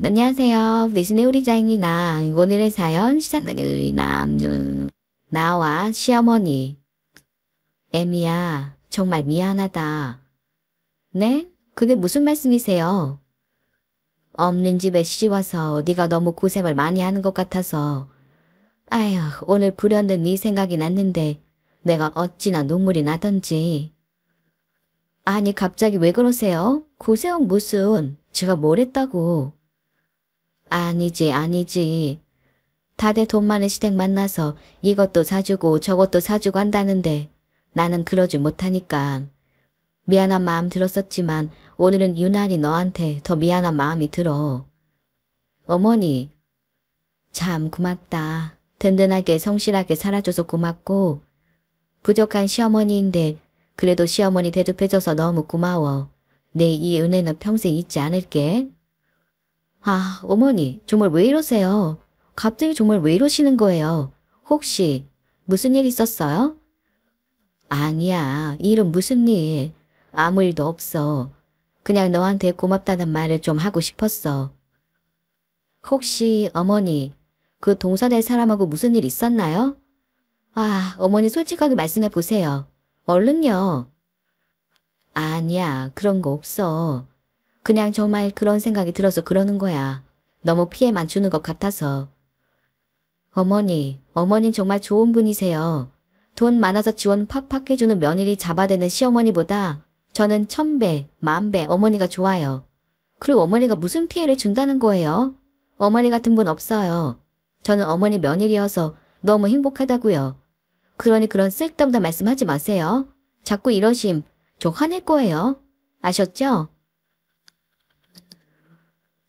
안녕하세요. 디즈니 우리자입니다. 오늘의 사연 시작합니다. 나와 시어머니. 애미야, 정말 미안하다. 네? 그게 무슨 말씀이세요? 없는 집에 시집와서 네가 너무 고생을 많이 하는 것 같아서. 아휴, 오늘 불현듯 네 생각이 났는데 내가 어찌나 눈물이 나던지. 아니, 갑자기 왜 그러세요? 고생 무슨, 제가 뭘 했다고. 아니지. 다들 돈 많은 시댁 만나서 이것도 사주고 저것도 사주고 한다는데 나는 그러지 못하니까. 미안한 마음 들었었지만 오늘은 유난히 너한테 더 미안한 마음이 들어. 어머니, 참 고맙다. 든든하게 성실하게 살아줘서 고맙고 부족한 시어머니인데 그래도 시어머니 대접해줘서 너무 고마워. 내 이 은혜는 평생 잊지 않을게. 아, 어머니, 정말 왜 이러세요? 갑자기 정말 왜 이러시는 거예요? 혹시 무슨 일 있었어요? 아니야, 일은 무슨 일? 아무 일도 없어. 그냥 너한테 고맙다는 말을 좀 하고 싶었어. 혹시 어머니, 그 동서될 사람하고 무슨 일 있었나요? 아, 어머니 솔직하게 말씀해 보세요. 얼른요. 아니야, 그런 거 없어. 그냥 정말 그런 생각이 들어서 그러는 거야. 너무 피해만 주는 것 같아서. 어머닌 정말 좋은 분이세요. 돈 많아서 지원 팍팍 해주는 며느리 잡아대는 시어머니보다 저는 1000배, 10,000배 어머니가 좋아요. 그리고 어머니가 무슨 피해를 준다는 거예요? 어머니 같은 분 없어요. 저는 어머니 며느리여서 너무 행복하다고요. 그러니 그런 쓸데없는 말씀하지 마세요. 자꾸 이러심 저 화낼 거예요. 아셨죠?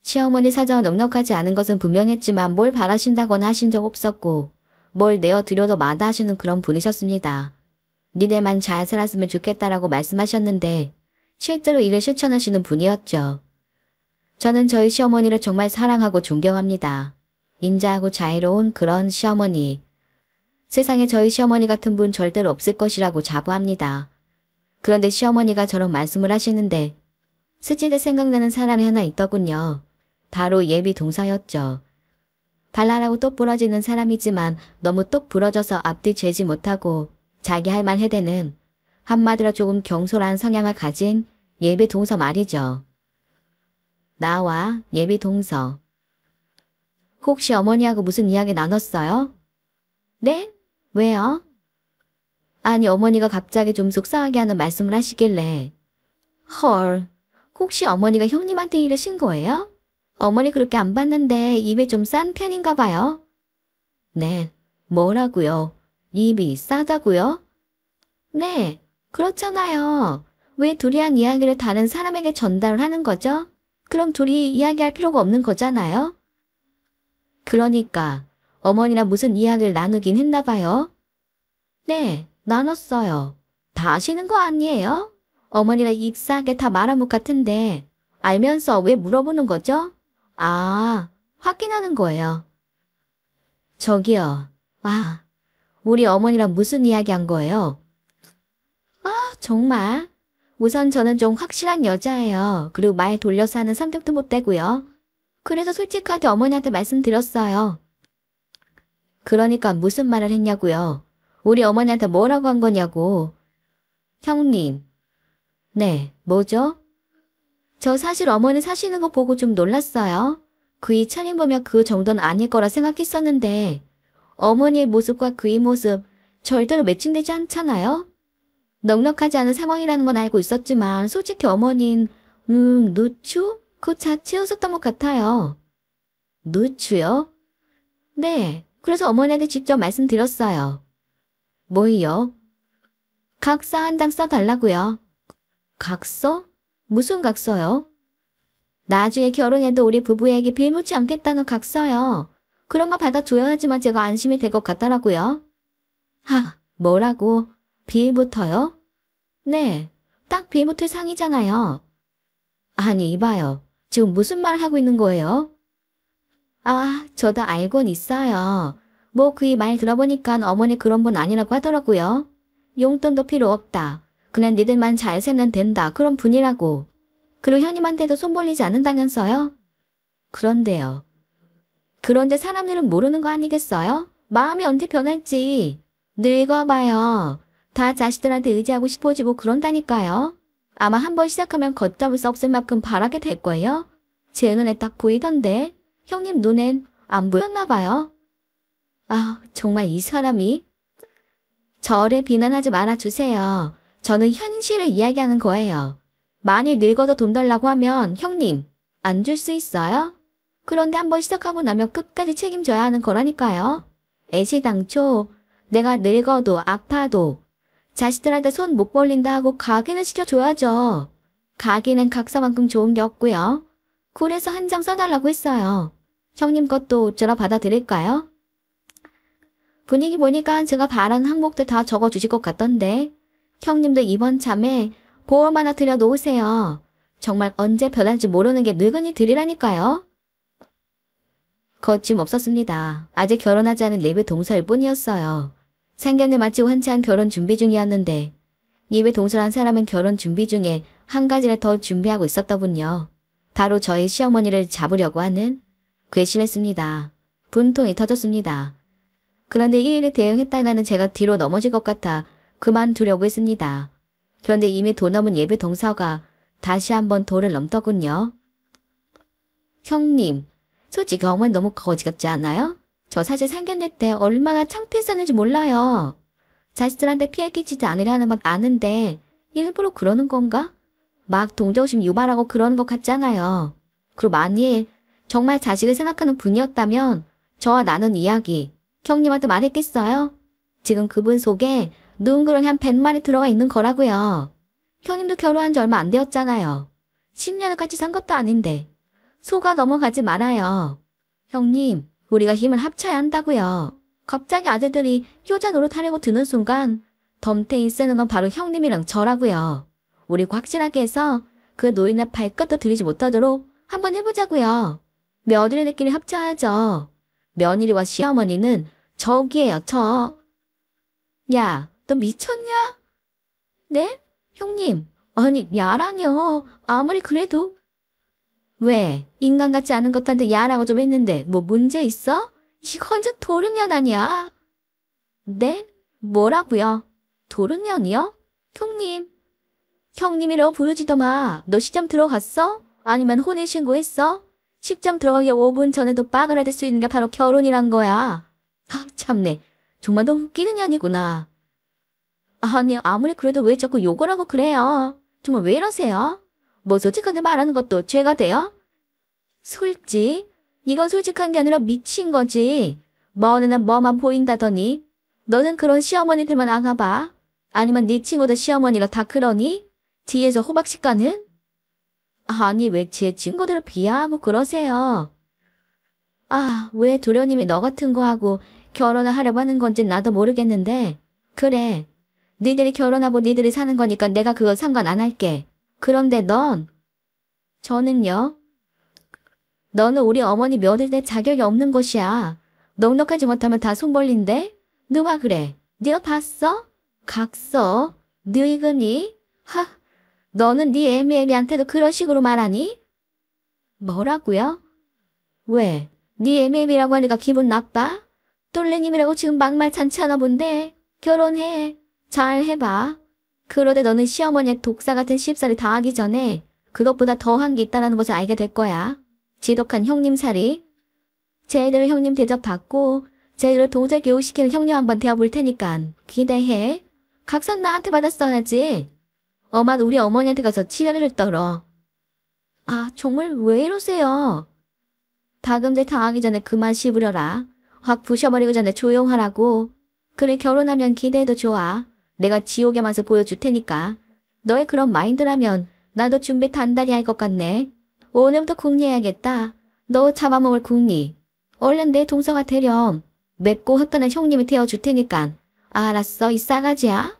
시어머니 사정은 넉넉하지 않은 것은 분명했지만 뭘 바라신다거나 하신 적 없었고 뭘 내어드려도 마다하시는 그런 분이셨습니다. 니네만 잘 살았으면 좋겠다라고 말씀하셨는데 실제로 이를 실천하시는 분이었죠. 저는 저희 시어머니를 정말 사랑하고 존경합니다. 인자하고 자애로운 그런 시어머니. 세상에 저희 시어머니 같은 분 절대로 없을 것이라고 자부합니다. 그런데 시어머니가 저런 말씀을 하시는데 스치듯 생각나는 사람이 하나 있더군요. 바로 예비 동서였죠. 발랄하고 똑 부러지는 사람이지만 너무 똑 부러져서 앞뒤 재지 못하고 자기 할 말 해대는 한마디로 조금 경솔한 성향을 가진 예비 동서 말이죠. 나와 예비 동서. 혹시 어머니하고 무슨 이야기 나눴어요? 네? 왜요? 아니 어머니가 갑자기 좀 속상하게 하는 말씀을 하시길래 헐, 혹시 어머니가 형님한테 이러신 거예요? 어머니 그렇게 안 봤는데 입이 좀 싼 편인가 봐요. 네, 뭐라고요? 입이 싸다고요? 네, 그렇잖아요. 왜 둘이 한 이야기를 다른 사람에게 전달을 하는 거죠? 그럼 둘이 이야기할 필요가 없는 거잖아요? 그러니까 어머니랑 무슨 이야기를 나누긴 했나 봐요. 네, 나눴어요. 다 아시는 거 아니에요? 어머니가 입 싸게 다 말한 것 같은데 알면서 왜 물어보는 거죠? 아, 확인하는 거예요. 저기요. 아, 우리 어머니랑 무슨 이야기 한 거예요? 아, 정말? 우선 저는 좀 확실한 여자예요. 그리고 말 돌려서 하는 성격도 못 되고요. 그래서 솔직하게 어머니한테 말씀드렸어요. 그러니까 무슨 말을 했냐고요. 우리 어머니한테 뭐라고 한 거냐고. 형님. 네, 뭐죠? 저 사실 어머니 사시는 거 보고 좀 놀랐어요. 그이 차림 보면 그 정도는 아닐 거라 생각했었는데 어머니의 모습과 그이 모습 절대로 매칭되지 않잖아요? 넉넉하지 않은 상황이라는 건 알고 있었지만 솔직히 어머닌 누추? 그 자체였었던 것 같아요. 누추요? 네, 그래서 어머니한테 직접 말씀드렸어요. 뭐요? 각서 한 장 써달라고요. 각서? 무슨 각서요? 나중에 결혼해도 우리 부부에게 빌묻지 않겠다는 각서요. 그런 거 받아줘야지만 제가 안심이 될 것 같더라고요. 하, 뭐라고? 빌부터요? 네, 딱 빌부터 상이잖아요. 아니, 이봐요. 지금 무슨 말 하고 있는 거예요? 아, 저도 알곤 있어요. 뭐 그 말 들어보니까 어머니 그런 분 아니라고 하더라고요. 용돈도 필요 없다. 그냥 니들만 잘 살면 된다. 그런 분이라고. 그리고 형님한테도 손 벌리지 않는다면서요? 그런데요. 그런데 사람들은 모르는 거 아니겠어요? 마음이 언제 변할지. 늙어봐요. 다 자식들한테 의지하고 싶어지고 그런다니까요. 아마 한번 시작하면 걷잡을 수 없을 만큼 바라게 될 거예요. 제 눈에 딱 보이던데 형님 눈엔 안 보였나 봐요. 아, 정말 이 사람이. 저를 비난하지 말아주세요. 저는 현실을 이야기하는 거예요. 많이 늙어도 돈 달라고 하면 형님 안 줄 수 있어요? 그런데 한번 시작하고 나면 끝까지 책임져야 하는 거라니까요. 애시당초 내가 늙어도 아파도 자식들한테 손 못 벌린다 하고 가기는 시켜줘야죠. 가기는 각서만큼 좋은 게 없고요. 그래서 한 장 써달라고 했어요. 형님 것도 저라 받아들일까요? 분위기 보니까 제가 바라는 항목들 다 적어주실 것 같던데 형님도 이번 참에 보험 하나 들여놓으세요. 정말 언제 변할지 모르는 게 늙은이들이라니까요. 거침없었습니다. 아직 결혼하지 않은 예비 동서일 뿐이었어요. 상견례 마치고 한창 결혼 준비 중이었는데 예비 동서란 사람은 결혼 준비 중에 한 가지를 더 준비하고 있었더군요. 바로 저희 시어머니를 잡으려고 하는. 괘씸했습니다. 분통이 터졌습니다. 그런데 이 일에 대응했다가는 제가 뒤로 넘어질 것 같아 그만두려고 했습니다. 그런데 이미 도 넘은 예비 동서가 다시 한번 도를 넘더군요. 형님, 솔직히 어머니 너무 거지 같지 않아요? 저 사실 상견례 때 얼마나 창피했었는지 몰라요. 자식들한테 피해 끼치지 않으려는 막 아는데 일부러 그러는 건가? 막 동정심 유발하고 그러는 것 같잖아요. 그리고 만일 정말 자식을 생각하는 분이었다면 저와 나눈 이야기 형님한테 말했겠어요? 지금 그분 속에 누군가를 한 100마리 들어가 있는 거라고요. 형님도 결혼한 지 얼마 안 되었잖아요. 10년을 같이 산 것도 아닌데 속아 넘어가지 말아요. 형님, 우리가 힘을 합쳐야 한다고요. 갑자기 아들들이 효자 노릇하려고 드는 순간 덤태인 쓰는 건 바로 형님이랑 저라고요. 우리 확실하게 해서 그 노인의 발끝도 들이지 못하도록 한번 해보자고요. 며느리들끼리 합쳐야죠. 며느리와 시어머니는 저기예요, 저. 야, 너 미쳤냐? 네? 형님, 아니 야라뇨. 아무리 그래도. 왜? 인간 같지 않은 것한테 야라고 좀 했는데 뭐 문제 있어? 이거 완전 도른년 아니야? 네? 뭐라고요? 도른년이요? 형님. 형님이라고 부르지도 마. 너 시점 들어갔어? 아니면 혼인신고했어? 시점 들어가기 5분 전에도 빠그라들 수 있는 게 바로 결혼이란 거야. 아, 참네. 정말 너 웃기는 년이구나. 아니, 아무리 그래도 왜 자꾸 욕을 하고 그래요? 정말 왜 이러세요? 뭐 솔직하게 말하는 것도 죄가 돼요? 솔직? 이건 솔직한 게 아니라 미친 거지. 뭐는 뭐만 보인다더니. 너는 그런 시어머니들만 알아봐. 아니면 네 친구들 시어머니가 다 그러니? 뒤에서 호박씨 까는? 아니, 왜 제 친구들을 비하하고 그러세요? 아, 왜 도련님이 너 같은 거 하고 결혼을 하려고 하는 건지 나도 모르겠는데. 그래. 니들이 결혼하고 니들이 사는 거니까 내가 그거 상관 안 할게. 그런데 넌. 저는요. 너는 우리 어머니 며느리 될 자격이 없는 것이야. 넉넉하지 못하면 다 손 벌린대? 누가 그래? 네가 봤어? 각서? 늙으니? 하, 너는 네 애미애미한테도 그런 식으로 말하니? 뭐라고요? 왜? 네 애미애미라고 하니까 기분 나빠? 똘레님이라고 지금 막말 잔치하나 본데? 결혼해. 잘 해봐. 그러다 너는 시어머니의 독사 같은 쉽사리 당하기 전에 그것보다 더한 게 있다는 것을 알게 될 거야. 지독한 형님살이. 쟤들 형님 대접받고 쟤들을 동생 교육시키는 형님 한번 되어볼 테니까 기대해. 각선 나한테 받았어야지. 엄마는 우리 어머니한테 가서 치료를 떨어. 아, 정말 왜 이러세요? 다금제 당하기 전에 그만 씹으려라. 확 부셔버리고 전에 조용하라고. 그래, 결혼하면 기대해도 좋아. 내가 지옥의 맛을 보여줄 테니까. 너의 그런 마인드라면 나도 준비 단단히 할 것 같네. 오늘부터 궁리해야겠다. 너 잡아먹을 궁리. 얼른 내 동서가 되렴. 맵고 헛간한 형님이 되어줄 테니까. 알았어, 이 싸가지야.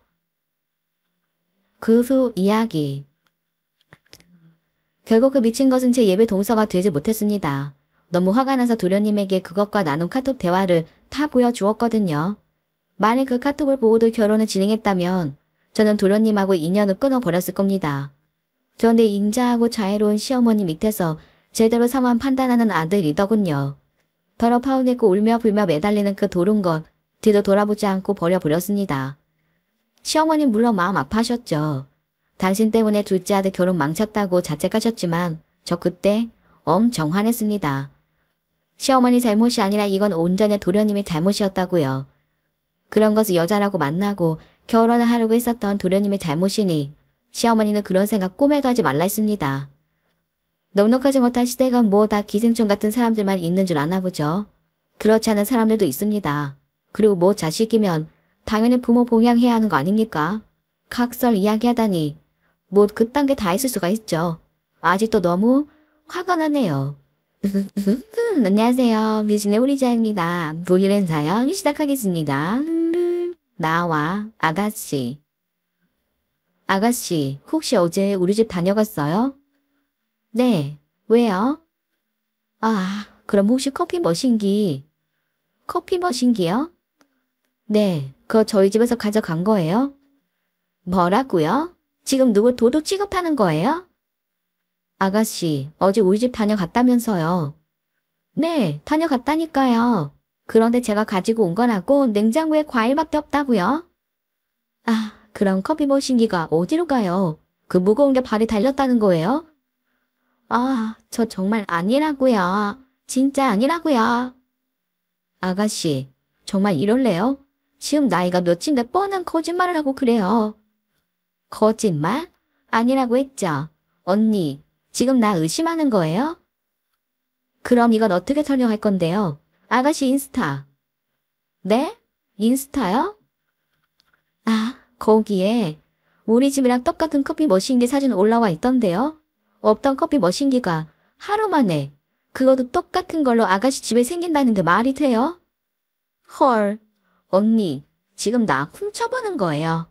그 후 이야기. 결국 그 미친 것은 제 예배 동서가 되지 못했습니다. 너무 화가 나서 도련님에게 그것과 나눈 카톡 대화를 다 보여주었거든요. 만약 그 카톡을 보고도 결혼을 진행했다면 저는 도련님하고 인연을 끊어버렸을 겁니다. 그런데 인자하고 자애로운 시어머니 밑에서 제대로 상황 판단하는 아들이더군요. 더러 파혼했고 울며 불며 매달리는 그 도른 것 뒤도 돌아보지 않고 버려버렸습니다. 시어머니 물론 마음 아파하셨죠. 당신 때문에 둘째 아들 결혼 망쳤다고 자책하셨지만 저 그때 엄청 화냈습니다. 시어머니 잘못이 아니라 이건 온전히 도련님의 잘못이었다고요. 그런 것을 여자라고 만나고 결혼을 하려고 했었던 도련님의 잘못이니 시어머니는 그런 생각 꿈에도 하지 말라 했습니다. 넉넉하지 못한 시대가 뭐 다 기생충 같은 사람들만 있는 줄 아나 보죠. 그렇지 않은 사람들도 있습니다. 그리고 뭐 자식이면 당연히 부모 봉양해야 하는 거 아닙니까? 각설 이야기하다니 뭐 그딴 게 다 있을 수가 있죠. 아직도 너무 화가 나네요. 안녕하세요. 미신의 우리자입니다. 무일행 사연 시작하겠습니다. 나와 아가씨. 아가씨, 혹시 어제 우리 집 다녀갔어요? 네. 왜요? 아, 그럼 혹시 커피 머신기. 커피 머신기요? 네, 그거 저희 집에서 가져간 거예요? 뭐라고요? 지금 누구 도둑 취급하는 거예요? 아가씨, 어제 우리 집 다녀갔다면서요. 네, 다녀갔다니까요. 그런데 제가 가지고 온 거라고 냉장고에 과일밖에 없다고요? 아, 그럼 커피 머신기가 어디로 가요? 그 무거운 게 발이 달렸다는 거예요? 아, 저 정말 아니라고요. 진짜 아니라고요. 아가씨, 정말 이럴래요? 지금 나이가 몇인데 뻔한 거짓말을 하고 그래요. 거짓말? 아니라고 했죠. 언니, 지금 나 의심하는 거예요? 그럼 이건 어떻게 설명할 건데요? 아가씨 인스타. 네? 인스타요? 아, 거기에 우리 집이랑 똑같은 커피 머신기 사진 올라와 있던데요? 없던 커피 머신기가 하루 만에 그것도 똑같은 걸로 아가씨 집에 생긴다는 게 말이 돼요? 헐, 언니, 지금 나 훔쳐보는 거예요.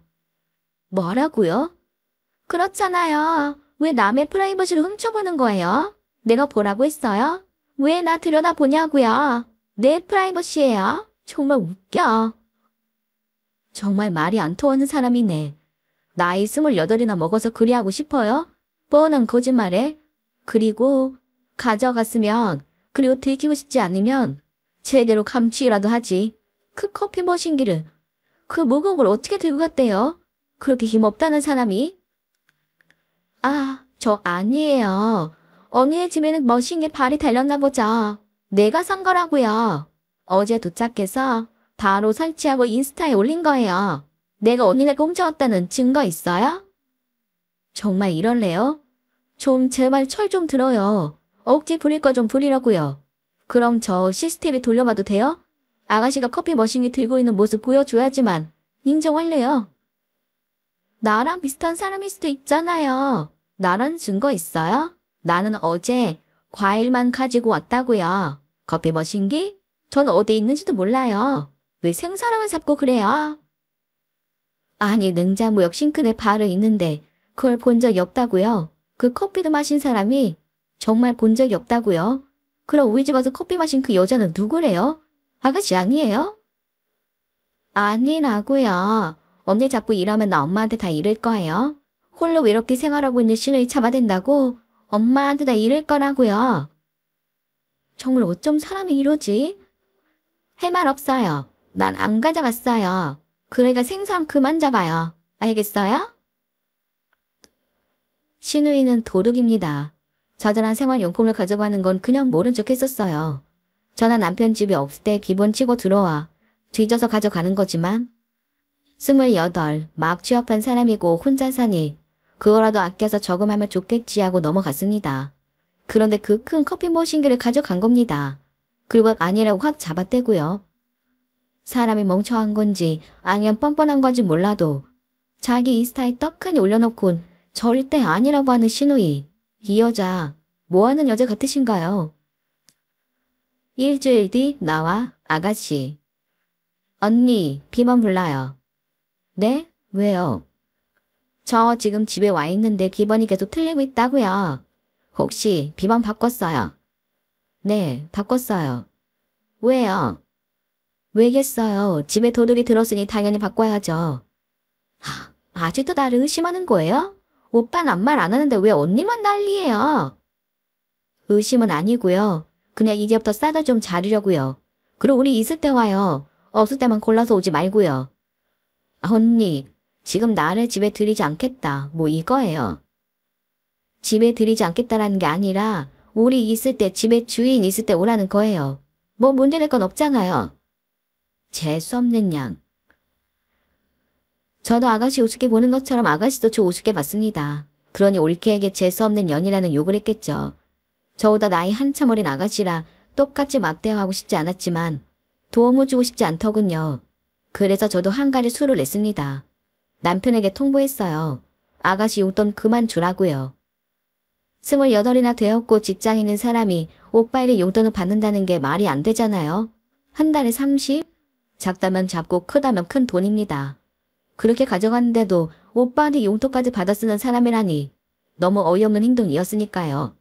뭐라고요? 그렇잖아요. 왜 남의 프라이버시를 훔쳐보는 거예요? 내가 보라고 했어요? 왜 나 들여다보냐고요? 내 프라이버시예요. 정말 웃겨. 정말 말이 안 통하는 사람이네. 나이 28이나 먹어서 그리 하고 싶어요? 뻔한 거짓말에. 그리고 가져갔으면, 그리고 들키고 싶지 않으면 제대로 감추기라도 하지. 그 커피 머신기를, 그 무거운 걸 어떻게 들고 갔대요? 그렇게 힘없다는 사람이? 아, 저 아니에요. 언니의 집에는 머신기 발이 달렸나 보죠. 내가 산 거라고요. 어제 도착해서 바로 설치하고 인스타에 올린 거예요. 내가 언니네 훔쳐왔다는 증거 있어요? 정말 이럴래요? 좀 제발 철 좀 들어요. 억지 부릴 거 좀 부리라고요. 그럼 저 CCTV 돌려봐도 돼요? 아가씨가 커피 머신기 들고 있는 모습 보여줘야지만 인정할래요. 나랑 비슷한 사람일 수도 있잖아요. 나란 증거 있어요? 나는 어제 과일만 가지고 왔다고요. 커피 머신기? 전 어디 있는지도 몰라요. 왜 생사람을 잡고 그래요? 아니, 냉장고 옆 싱크대 바로 있는데 그걸 본 적이 없다고요. 그 커피도 마신 사람이 정말 본 적이 없다고요. 그럼 우리 집 와서 커피 마신 그 여자는 누구래요? 아가씨 아니에요? 아니라고요. 언니 자꾸 이러면 나 엄마한테 다 이럴 거예요. 홀로 외롭게 생활하고 있는 신우이 잡아댄다고 엄마한테 다 이럴 거라고요. 정말 어쩜 사람이 이러지? 할 말 없어요. 난 안 가져갔어요. 그러니까 생선 그만 잡아요. 알겠어요? 신우이는 도둑입니다. 자잘한 생활용품을 가져가는 건 그냥 모른 척 했었어요. 저나 남편 집이 없을 때 기본 치고 들어와 뒤져서 가져가는 거지만 28, 막 취업한 사람이고 혼자 사니 그거라도 아껴서 저금하면 좋겠지 하고 넘어갔습니다. 그런데 그 큰 커피 머신기를 가져간 겁니다. 그리고 아니라고 확 잡아떼고요. 사람이 멍청한 건지 아니면 뻔뻔한 건지 몰라도 자기 인스타에 떡하니 올려놓곤 절대 아니라고 하는 신우이. 이 여자 뭐하는 여자 같으신가요? 일주일 뒤 나와 아가씨. 언니 비번 불러요. 네? 왜요? 저 지금 집에 와 있는데 기번이 계속 틀리고 있다고요. 혹시 비번 바꿨어요? 네, 바꿨어요. 왜요? 왜겠어요? 집에 도둑이 들었으니 당연히 바꿔야죠. 아직도 나를 의심하는 거예요? 오빠는 아무 말 안 하는데 왜 언니만 난리예요? 의심은 아니고요. 그냥 이제부터 싸다 좀 자르려고요. 그리고 우리 있을 때 와요. 없을 때만 골라서 오지 말고요. 언니, 지금 나를 집에 들이지 않겠다. 뭐 이거예요. 집에 들이지 않겠다라는 게 아니라 우리 있을 때 집에 주인 있을 때 오라는 거예요. 뭐 문제될 건 없잖아요. 재수없는 양. 저도 아가씨 우습게 보는 것처럼 아가씨도 저 우습게 봤습니다. 그러니 올케에게 재수없는 년이라는 욕을 했겠죠. 저보다 나이 한참 어린 아가씨라 똑같이 막대하고 싶지 않았지만 도움을 주고 싶지 않더군요. 그래서 저도 한 가지 수를 냈습니다. 남편에게 통보했어요. 아가씨 용돈 그만 주라고요. 28이나 되었고 직장 있는 사람이 오빠에게 용돈을 받는다는 게 말이 안 되잖아요. 한 달에 30? 작다면 작고 크다면 큰 돈입니다. 그렇게 가져갔는데도 오빠한테 용돈까지 받아 쓰는 사람이라니 너무 어이없는 행동이었으니까요.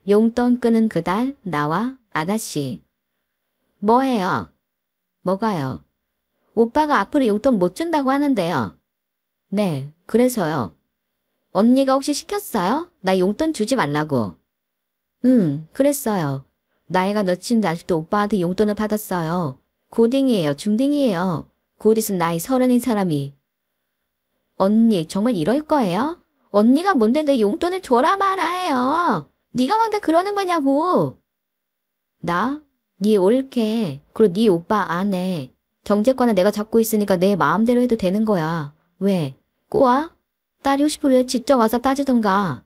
용돈 끄는 그달 나와 아가씨. 뭐해요? 뭐가요? 오빠가 앞으로 용돈 못 준다고 하는데요. 네, 그래서요. 언니가 혹시 시켰어요? 나 용돈 주지 말라고. 그랬어요. 나이가 몇인데 아직도 오빠한테 용돈을 받았어요. 고딩이에요, 중딩이에요. 곧 있으면 나이 30인 사람이. 언니 정말 이럴 거예요? 언니가 뭔데 내 용돈을 줘라 말아요. 네가 뭔데 그러는 거냐고. 나? 네 올케. 그리고 네 오빠 아내. 경제권은 내가 잡고 있으니까 내 마음대로 해도 되는 거야. 왜? 꼬아? 따지고 싶으면 직접 와서 따지던가.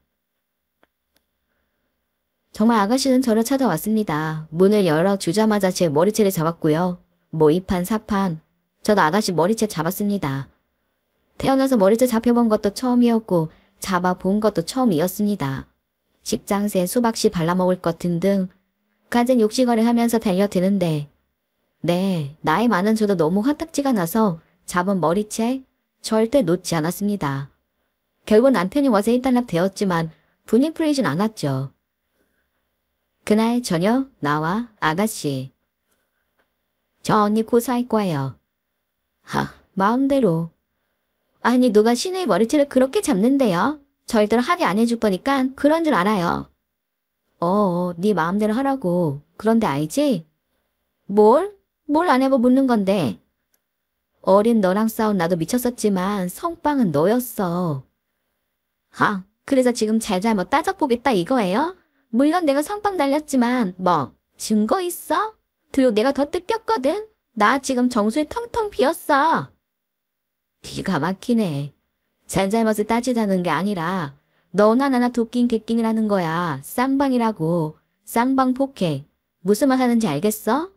정말 아가씨는 저를 찾아왔습니다. 문을 열어주자마자 제 머리채를 잡았고요. 뭐 이판 사판. 저도 아가씨 머리채 잡았습니다. 태어나서 머리채 잡혀본 것도 처음이었고 잡아본 것도 처음이었습니다. 식장새 수박씨 발라먹을 것 등등 갖은 욕심거리 하면서 달려드는데 네, 나이 많은 저도 너무 화딱지가 나서 잡은 머리채 절대 놓지 않았습니다. 결국 남편이 와서 일단락 되었지만 분이 풀리진 않았죠. 그날 저녁 나와 아가씨. 저 언니 고소할 거예요. 마음대로. 아니 누가 신우의 머리채를 그렇게 잡는데요? 절대로 하게 안 해줄 거니까 그런 줄 알아요. 네 마음대로 하라고. 그런데 알지? 뭘 안 해보 묻는 건데. 어린 너랑 싸운 나도 미쳤었지만 성빵은 너였어. 그래서 지금 잘잘못 따져보겠다 이거예요? 물론 내가 성빵 날렸지만 뭐 증거 있어? 그리고 내가 더 뜯겼거든? 나 지금 정수에 텅텅 비었어. 기가 막히네. 잘잘못을 따지자는 게 아니라 너나 나나 도끼인 객끼이라는 거야. 쌍방이라고. 쌍방폭행. 무슨 말 하는지 알겠어?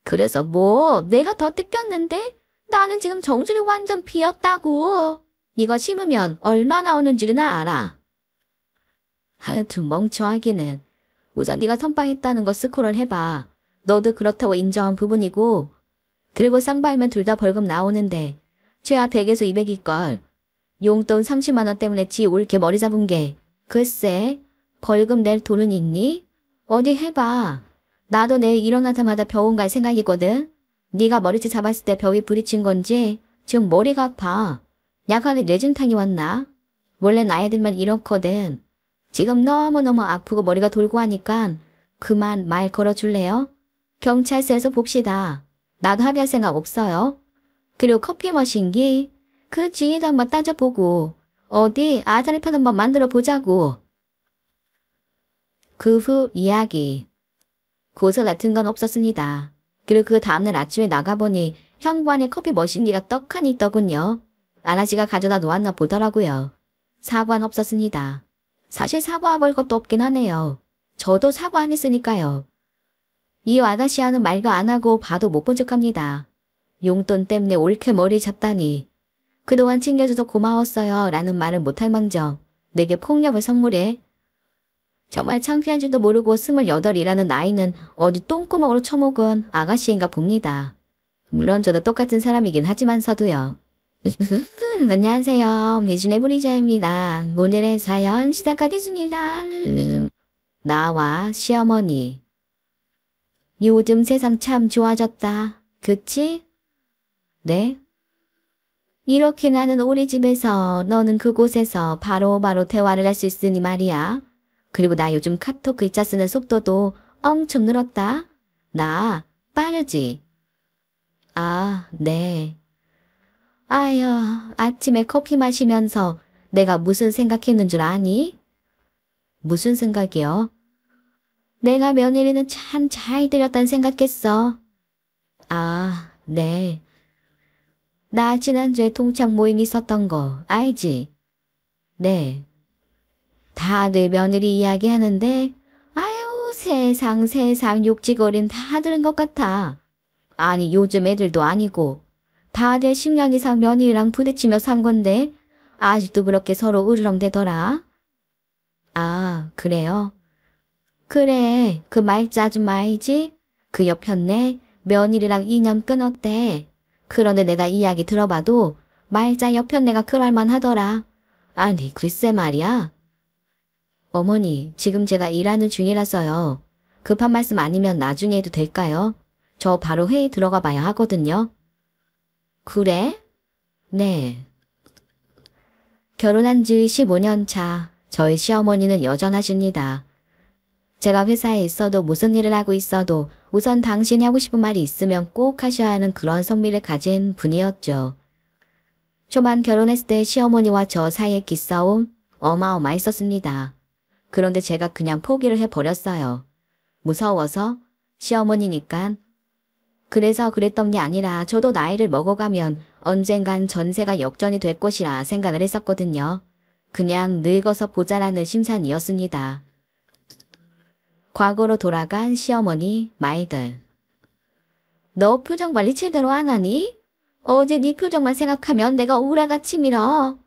그래서 뭐 내가 더 뜯겼는데? 나는 지금 정수리 완전 비었다고. 이거 심으면 얼마 나오는 줄은 알아. 하여튼 멍청하기는. 우선 네가 선빵했다는 거 스크롤 해봐. 너도 그렇다고 인정한 부분이고. 그리고 쌍방이면 둘 다 벌금 나오는데 최하 100에서 200일걸. 용돈 30만 원 때문에 지 올게 머리 잡은 게. 글쎄 벌금 낼 돈은 있니? 어디 해봐. 나도 내일 일어나자마자 병원 갈 생각이거든. 네가 머리채 잡았을 때 벽이 부딪힌 건지 지금 머리가 아파. 약간의 뇌진탕이 왔나? 원래 나이들만 이렇거든. 지금 너무너무 아프고 머리가 돌고 하니까 그만 말 걸어줄래요? 경찰서에서 봅시다. 나도 합의할 생각 없어요. 그리고 커피 머신기 그 주인도 한번 따져보고 어디 아자리 편 한번 만들어 보자고. 그 후 이야기. 고소 같은 건 없었습니다. 그리고 그 다음날 아침에 나가보니 현관에 커피 머신기가 떡하니 있더군요. 아가씨가 가져다 놓았나 보더라고요. 사과는 없었습니다. 사실 사과해볼 것도 없긴 하네요. 저도 사과 안 했으니까요. 이 아가씨와는 말도 안 하고 봐도 못 본 척합니다. 용돈 때문에 옳게 머리 잡다니. 그동안 챙겨줘서 고마웠어요 라는 말을 못할 망정 내게 폭력을 선물해. 정말 창피한 줄도 모르고 28이라는 나이는 어디 똥구멍으로 처먹은 아가씨인가 봅니다. 물론 저도 똑같은 사람이긴 하지만서도요. 안녕하세요. 미준의 브리자입니다. 오늘의 사연 시작하겠습니다. 나와 시어머니. 요즘 세상 참 좋아졌다. 그치? 네? 이렇게 나는 우리 집에서 너는 그곳에서 바로바로 대화를 할 수 있으니 말이야. 그리고 나 요즘 카톡 글자 쓰는 속도도 엄청 늘었다. 나 빠르지? 아, 네. 아유, 아침에 커피 마시면서 내가 무슨 생각했는 줄 아니? 무슨 생각이요? 내가 며느리는 참 잘 들였단 생각했어. 아, 네. 나 지난주에 동창 모임 있었던 거 알지? 네. 다들 며느리 이야기하는데 아유 세상 욕지거린 다 들은 것 같아. 아니 요즘 애들도 아니고 다들 10년 이상 며느리랑 부딪히며 산 건데 아직도 그렇게 서로 으르렁대더라. 아 그래요? 그래 그 말자 아줌마 알지? 그 옆편네 며느리랑 인연 끊었대. 그런데 내가 이야기 들어봐도 말자 옆편네가 그럴만 하더라. 아니 글쎄 말이야. 어머니, 지금 제가 일하는 중이라서요. 급한 말씀 아니면 나중에 해도 될까요? 저 바로 회의 들어가 봐야 하거든요. 그래? 네. 결혼한 지 15년 차, 저희 시어머니는 여전하십니다. 제가 회사에 있어도 무슨 일을 하고 있어도 우선 당신이 하고 싶은 말이 있으면 꼭 하셔야 하는 그런 성미를 가진 분이었죠. 초반 결혼했을 때 시어머니와 저 사이의 기싸움 어마어마했었습니다. 그런데 제가 그냥 포기를 해버렸어요. 무서워서 시어머니니까. 그래서 그랬던 게 아니라 저도 나이를 먹어가면 언젠간 전세가 역전이 될 것이라 생각을 했었거든요. 그냥 늙어서 보자라는 심산이었습니다. 과거로 돌아간 시어머니 말들. 너 표정 관리 제대로 안 하니? 어제 네 표정만 생각하면 내가 우라같이 밀어.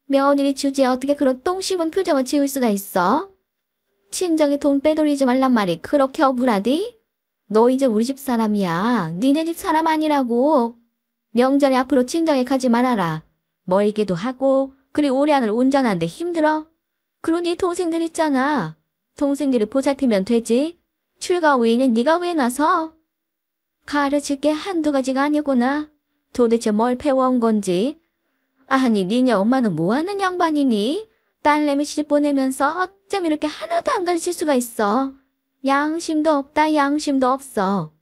며느리 주제에 어떻게 그런 똥 씹은 표정을 지을 수가 있어? 친정에 돈 빼돌리지 말란 말이 그렇게 억울하디? 너 이제 우리 집 사람이야. 니네 집 사람 아니라고. 명절에 앞으로 친정에 가지 말아라. 멀기도 하고 그리고 오래 하늘 운전하는데 힘들어. 그러니 동생들 있잖아. 동생들을 보살피면 되지. 출가 후에는 네가 왜 나서? 가르칠 게 한두 가지가 아니구나. 도대체 뭘 배워온 건지. 아니 니네 엄마는 뭐하는 양반이니? 딸내미 시집 보내면서 어쩜 이렇게 하나도 안 가르칠 수가 있어. 양심도 없다 양심도 없어.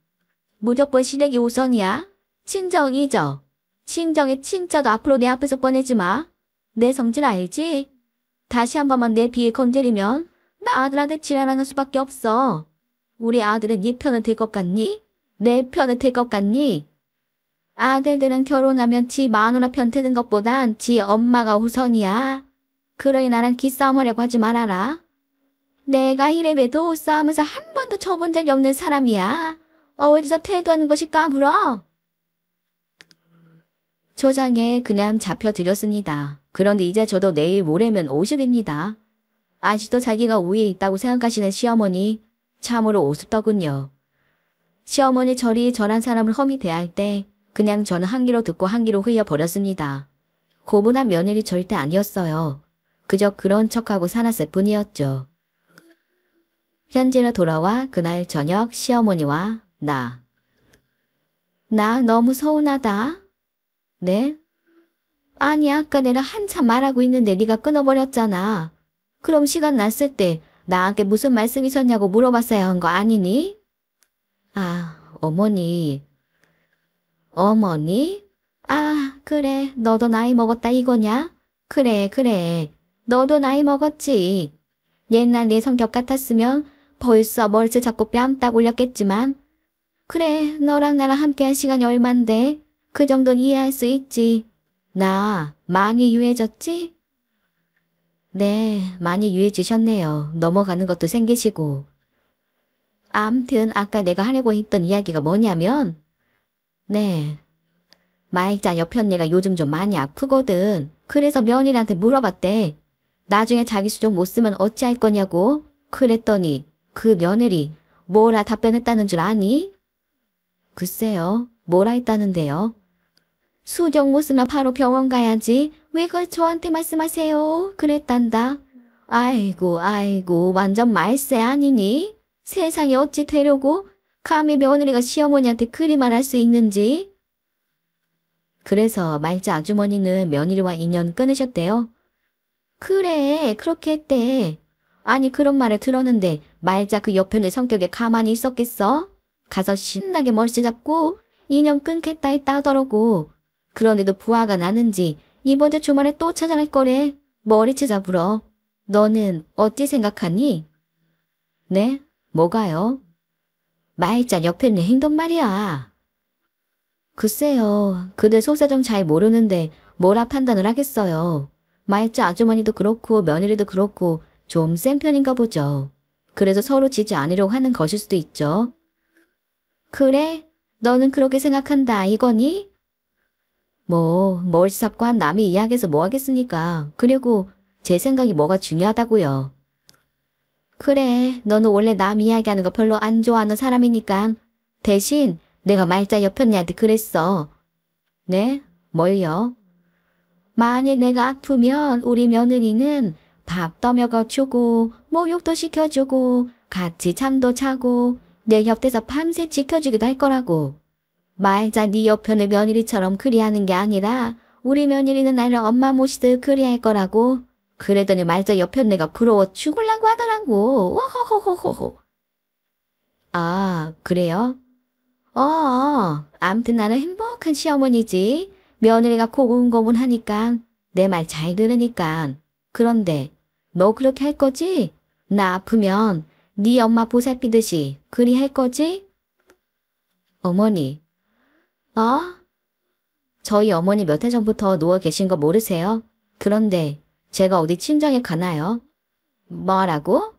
무조건 시댁이 우선이야. 친정 잊어. 친정에 친자도 앞으로 내 앞에서 꺼내지 마. 내 성질 알지? 다시 한 번만 내 비위 건드리면 나 아들한테 지랄하는 수밖에 없어. 우리 아들은 네 편은 될 것 같니? 내 편은 될 것 같니? 아들들은 결혼하면 지 마누라 편 드는 것보단 지 엄마가 우선이야. 그러니 나랑 기싸움하려고 하지 말아라. 내가 이래봬도 싸우면서 한 번도 쳐본 적이 없는 사람이야. 어디서 태도하는 것이 까불어. 초장에 그냥 잡혀드렸습니다. 그런데 이제 저도 내일 모레면 50입니다. 아직도 자기가 우위에 있다고 생각하시는 시어머니 참으로 우습더군요. 시어머니 저리 저란 사람을 험히 대할 때 그냥 저는 한 귀로 듣고 한 귀로 흘려버렸습니다. 고분한 며느리 절대 아니었어요. 그저 그런 척하고 살았을 뿐이었죠. 현지로 돌아와 그날 저녁 시어머니와 나 너무 서운하다. 네? 아니 아까 내가 한참 말하고 있는데 네가 끊어버렸잖아. 그럼 시간 났을 때 나한테 무슨 말씀이셨냐고 물어봤어야 한 거 아니니? 아, 어머니. 어머니? 아, 그래. 너도 나이 먹었다 이거냐? 그래. 너도 나이 먹었지. 옛날 내 성격 같았으면 벌써 멀스 잡고 뺨딱 올렸겠지만. 그래, 너랑 나랑 함께한 시간이 얼만데 그 정도는 이해할 수 있지. 나 많이 유해졌지? 네, 많이 유해지셨네요. 넘어가는 것도 생기시고. 암튼 아까 내가 하려고 했던 이야기가 뭐냐면 네, 말자 옆편네가 요즘 좀 많이 아프거든. 그래서 며느리한테 물어봤대. 나중에 자기 수족 못 쓰면 어찌할 거냐고. 그랬더니 그 며느리 뭐라 답변했다는 줄 아니? 글쎄요, 뭐라 했다는데요. 수족 못 쓰면 바로 병원 가야지. 왜 그걸 저한테 말씀하세요? 그랬단다. 아이고 완전 말세 아니니? 세상에 어찌 되려고? 감히 며느리가 시어머니한테 그리 말할 수 있는지? 그래서 말자 아주머니는 며느리와 인연 끊으셨대요. 그래, 그렇게 했대. 아니, 그런 말을 들었는데 말자 그 옆편의 성격에 가만히 있었겠어? 가서 신나게 머리채 잡고 인연 끊겠다 했다 하더라고. 그런데도 부하가 나는지 이번 주 주말에 또 찾아갈 거래. 머리채 잡으러. 너는 어찌 생각하니? 네? 뭐가요? 말자 옆편의 행동 말이야. 글쎄요. 그들 속사정 잘 모르는데 뭐라 판단을 하겠어요. 말자 아주머니도 그렇고 며느리도 그렇고 좀 센 편인가 보죠. 그래서 서로 지지 않으려고 하는 것일 수도 있죠. 그래? 너는 그렇게 생각한다 이거니? 뭐 머리채 잡고 한 남이 이야기해서 뭐 하겠습니까. 그리고 제 생각이 뭐가 중요하다고요. 그래, 너는 원래 남 이야기하는 거 별로 안 좋아하는 사람이니까. 대신 내가 말자 옆편네한테 그랬어. 네? 뭘요? 만일 내가 아프면 우리 며느리는 밥 떠먹어주고 목욕도 시켜주고 같이 잠도 자고 내 곁에서 밤새 지켜주기도 할 거라고. 말자 네 옆편의 며느리처럼 그리하는 게 아니라 우리 며느리는 나를 엄마 모시듯 그리할 거라고. 그러더니 말자 옆편 내가 부러워 죽을라고 하더라고. 워호호호호호. 아, 그래요? 암튼 나는 행복한 시어머니지. 며느리가 고분고분하니까 내 말 잘 들으니까. 그런데 너 그렇게 할 거지? 나 아프면 네 엄마 보살피듯이 그리 할 거지? 어머니. 저희 어머니 몇 해 전부터 누워 계신 거 모르세요? 그런데 제가 어디 친정에 가나요? 뭐라고?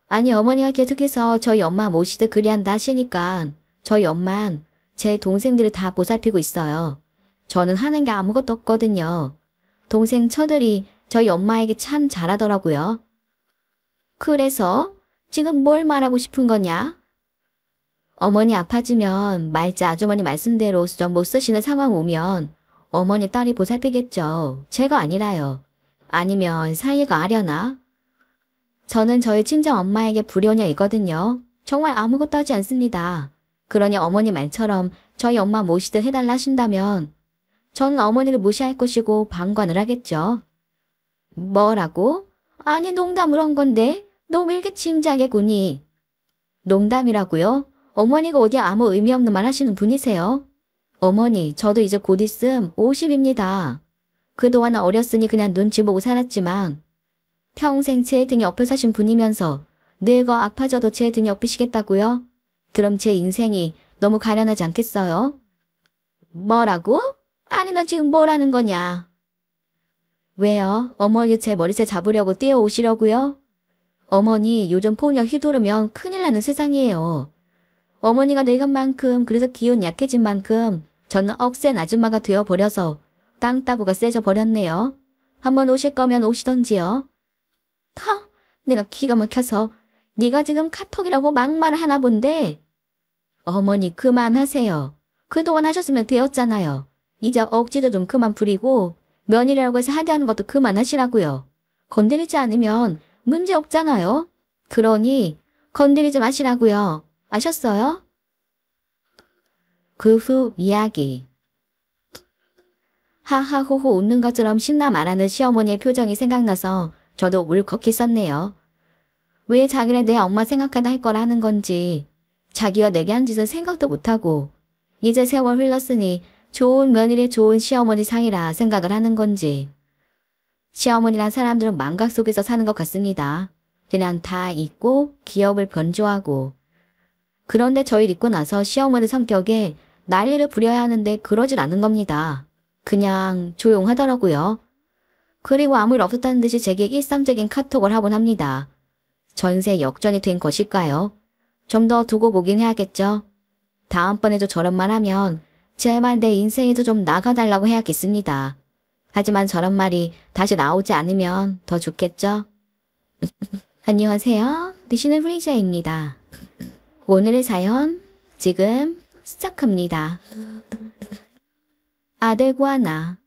아니 어머니가 계속해서 저희 엄마 모시듯 그리한다 하시니까 저희 엄만 제 동생들을 다 보살피고 있어요. 저는 하는 게 아무것도 없거든요. 동생 처들이 저희 엄마에게 참 잘하더라고요. 그래서 지금 뭘 말하고 싶은 거냐? 어머니 아파지면 말자 아주머니 말씀대로 좀 못 쓰시는 상황 오면 어머니 딸이 보살피겠죠. 제가 아니라요. 아니면 사이가 아려나? 저는 저희 친정 엄마에게 불효녀이거든요. 정말 아무것도 하지 않습니다. 그러니 어머니 말처럼 저희 엄마 모시듯 해달라 하신다면 저는 어머니를 무시할 것이고 방관을 하겠죠. 뭐라고? 아니 농담으로 한 건데 너 왜 이렇게 진지하게 구니? 농담이라고요? 어머니가 어디 아무 의미 없는 말 하시는 분이세요? 어머니 저도 이제 곧 있음 50입니다. 그동안 어렸으니 그냥 눈치 보고 살았지만 평생 제 등에 엎여 사신 분이면서 늙어 아파져도 제 등에 엎이시겠다고요? 그럼 제 인생이 너무 가련하지 않겠어요? 뭐라고? 아니 너 지금 뭐라는 거냐? 왜요? 어머니 제 머리채 잡으려고 뛰어오시려고요? 어머니 요즘 폭력 휘두르면 큰일 나는 세상이에요. 어머니가 늙은 만큼 그래서 기운 약해진 만큼 저는 억센 아줌마가 되어버려서 땅따구가 세져 버렸네요. 한번 오실 거면 오시던지요. 내가 기가 막혀서 네가 지금 카톡이라고 막말을 하나 본데. 어머니 그만하세요. 그동안 하셨으면 되었잖아요. 이제 억지도 좀 그만 부리고 며느리라고 해서 하대하는 것도 그만하시라고요. 건드리지 않으면 문제 없잖아요. 그러니 건드리지 마시라고요. 아셨어요? 그 후 이야기. 하하호호 웃는 것처럼 신나 말하는 시어머니의 표정이 생각나서 저도 울컥했었네요. 왜 자기네 내 엄마 생각하다 할 거라 하는 건지 자기가 내게 한 짓은 생각도 못하고 이제 세월 흘렀으니 좋은 며느리 좋은 시어머니 상이라 생각을 하는 건지. 시어머니란 사람들은 망각 속에서 사는 것 같습니다. 그냥 다 잊고 기업을 변조하고. 그런데 저희 잊고 나서 시어머니 성격에 난리를 부려야 하는데 그러질 않은 겁니다. 그냥 조용하더라고요. 그리고 아무 일 없었다는 듯이 제게 일상적인 카톡을 하곤 합니다. 전세 역전이 된 것일까요? 좀 더 두고 보긴 해야겠죠. 다음번에도 저런 말 하면 제발 내 인생에도 좀 나가달라고 해야겠습니다. 하지만 저런 말이 다시 나오지 않으면 더 좋겠죠? 안녕하세요. 리시는 프리자입니다. 오늘의 사연 지금 시작합니다. 아들과 나.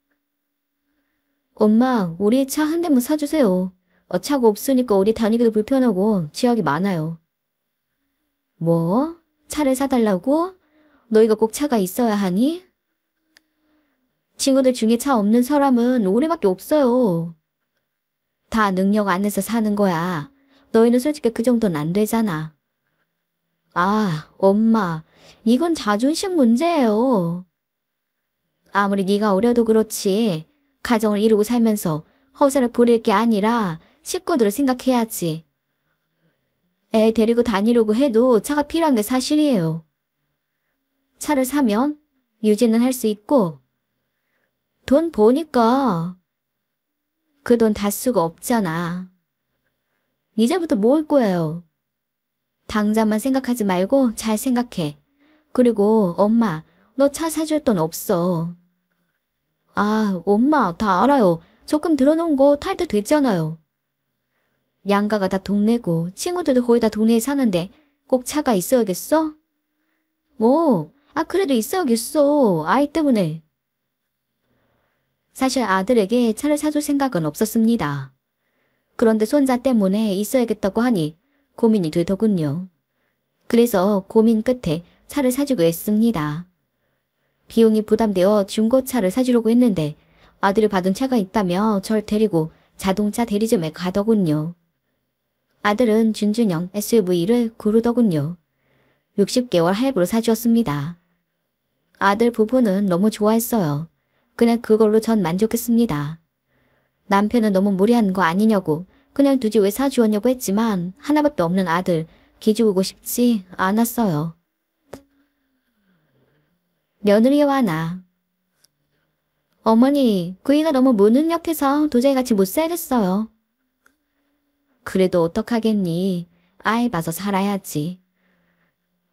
엄마, 우리 차 한 대만 사주세요. 차가 없으니까 우리 다니기도 불편하고 지역이 많아요. 뭐? 차를 사달라고? 너희가 꼭 차가 있어야 하니? 친구들 중에 차 없는 사람은 우리밖에 없어요. 다 능력 안에서 사는 거야. 너희는 솔직히 그 정도는 안 되잖아. 아, 엄마. 이건 자존심 문제예요. 아무리 네가 어려도 그렇지. 가정을 이루고 살면서 허세를 부릴 게 아니라 식구들을 생각해야지. 애 데리고 다니려고 해도 차가 필요한 게 사실이에요. 차를 사면 유지는 할 수 있고 돈 버니까 그 돈 다 쓰고 없잖아. 이제부터 모을 거예요. 당장만 생각하지 말고 잘 생각해. 그리고 엄마, 너 차 사줄 돈 없어. 아, 엄마 다 알아요. 적금 들어놓은 거 탈 때 됐잖아요. 양가가 다 동네고 친구들도 거의 다 동네에 사는데 꼭 차가 있어야겠어? 뭐, 그래도 있어야겠어. 아이 때문에. 사실 아들에게 차를 사줄 생각은 없었습니다. 그런데 손자 때문에 있어야겠다고 하니 고민이 되더군요. 그래서 고민 끝에 차를 사주고 했습니다. 비용이 부담되어 중고차를 사주려고 했는데 아들이 받은 차가 있다며 절 데리고 자동차 대리점에 가더군요. 아들은 준준형 SUV를 고르더군요. 60개월 할부로 사주었습니다. 아들 부부는 너무 좋아했어요. 그냥 그걸로 전 만족했습니다. 남편은 너무 무리한 거 아니냐고 그냥 두지 왜 사주었냐고 했지만 하나밖에 없는 아들 기죽고 싶지 않았어요. 며느리와 나. 어머니, 그이가 너무 무능력해서 도저히 같이 못 살겠어요. 그래도 어떡하겠니? 아이 봐서 살아야지.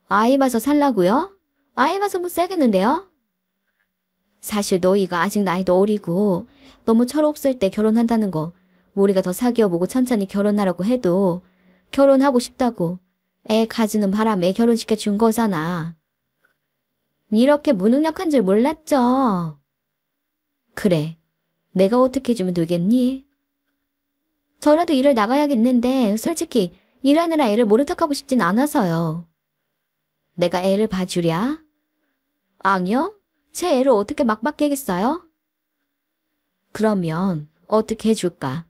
아이 봐서 살라고요? 아이 봐서 못 살겠는데요? 사실 너희가 아직 나이도 어리고 너무 철없을 때 결혼한다는 거 우리가 더 사귀어보고 천천히 결혼하라고 해도 결혼하고 싶다고 애 가지는 바람에 결혼시켜 준 거잖아. 이렇게 무능력한 줄 몰랐죠. 그래, 내가 어떻게 해주면 되겠니? 저라도 일을 나가야겠는데 솔직히 일하느라 애를 모른 척하고 싶진 않아서요. 내가 애를 봐주랴? 아니요? 제 애를 어떻게 막 맡기겠어요? 그러면 어떻게 해줄까?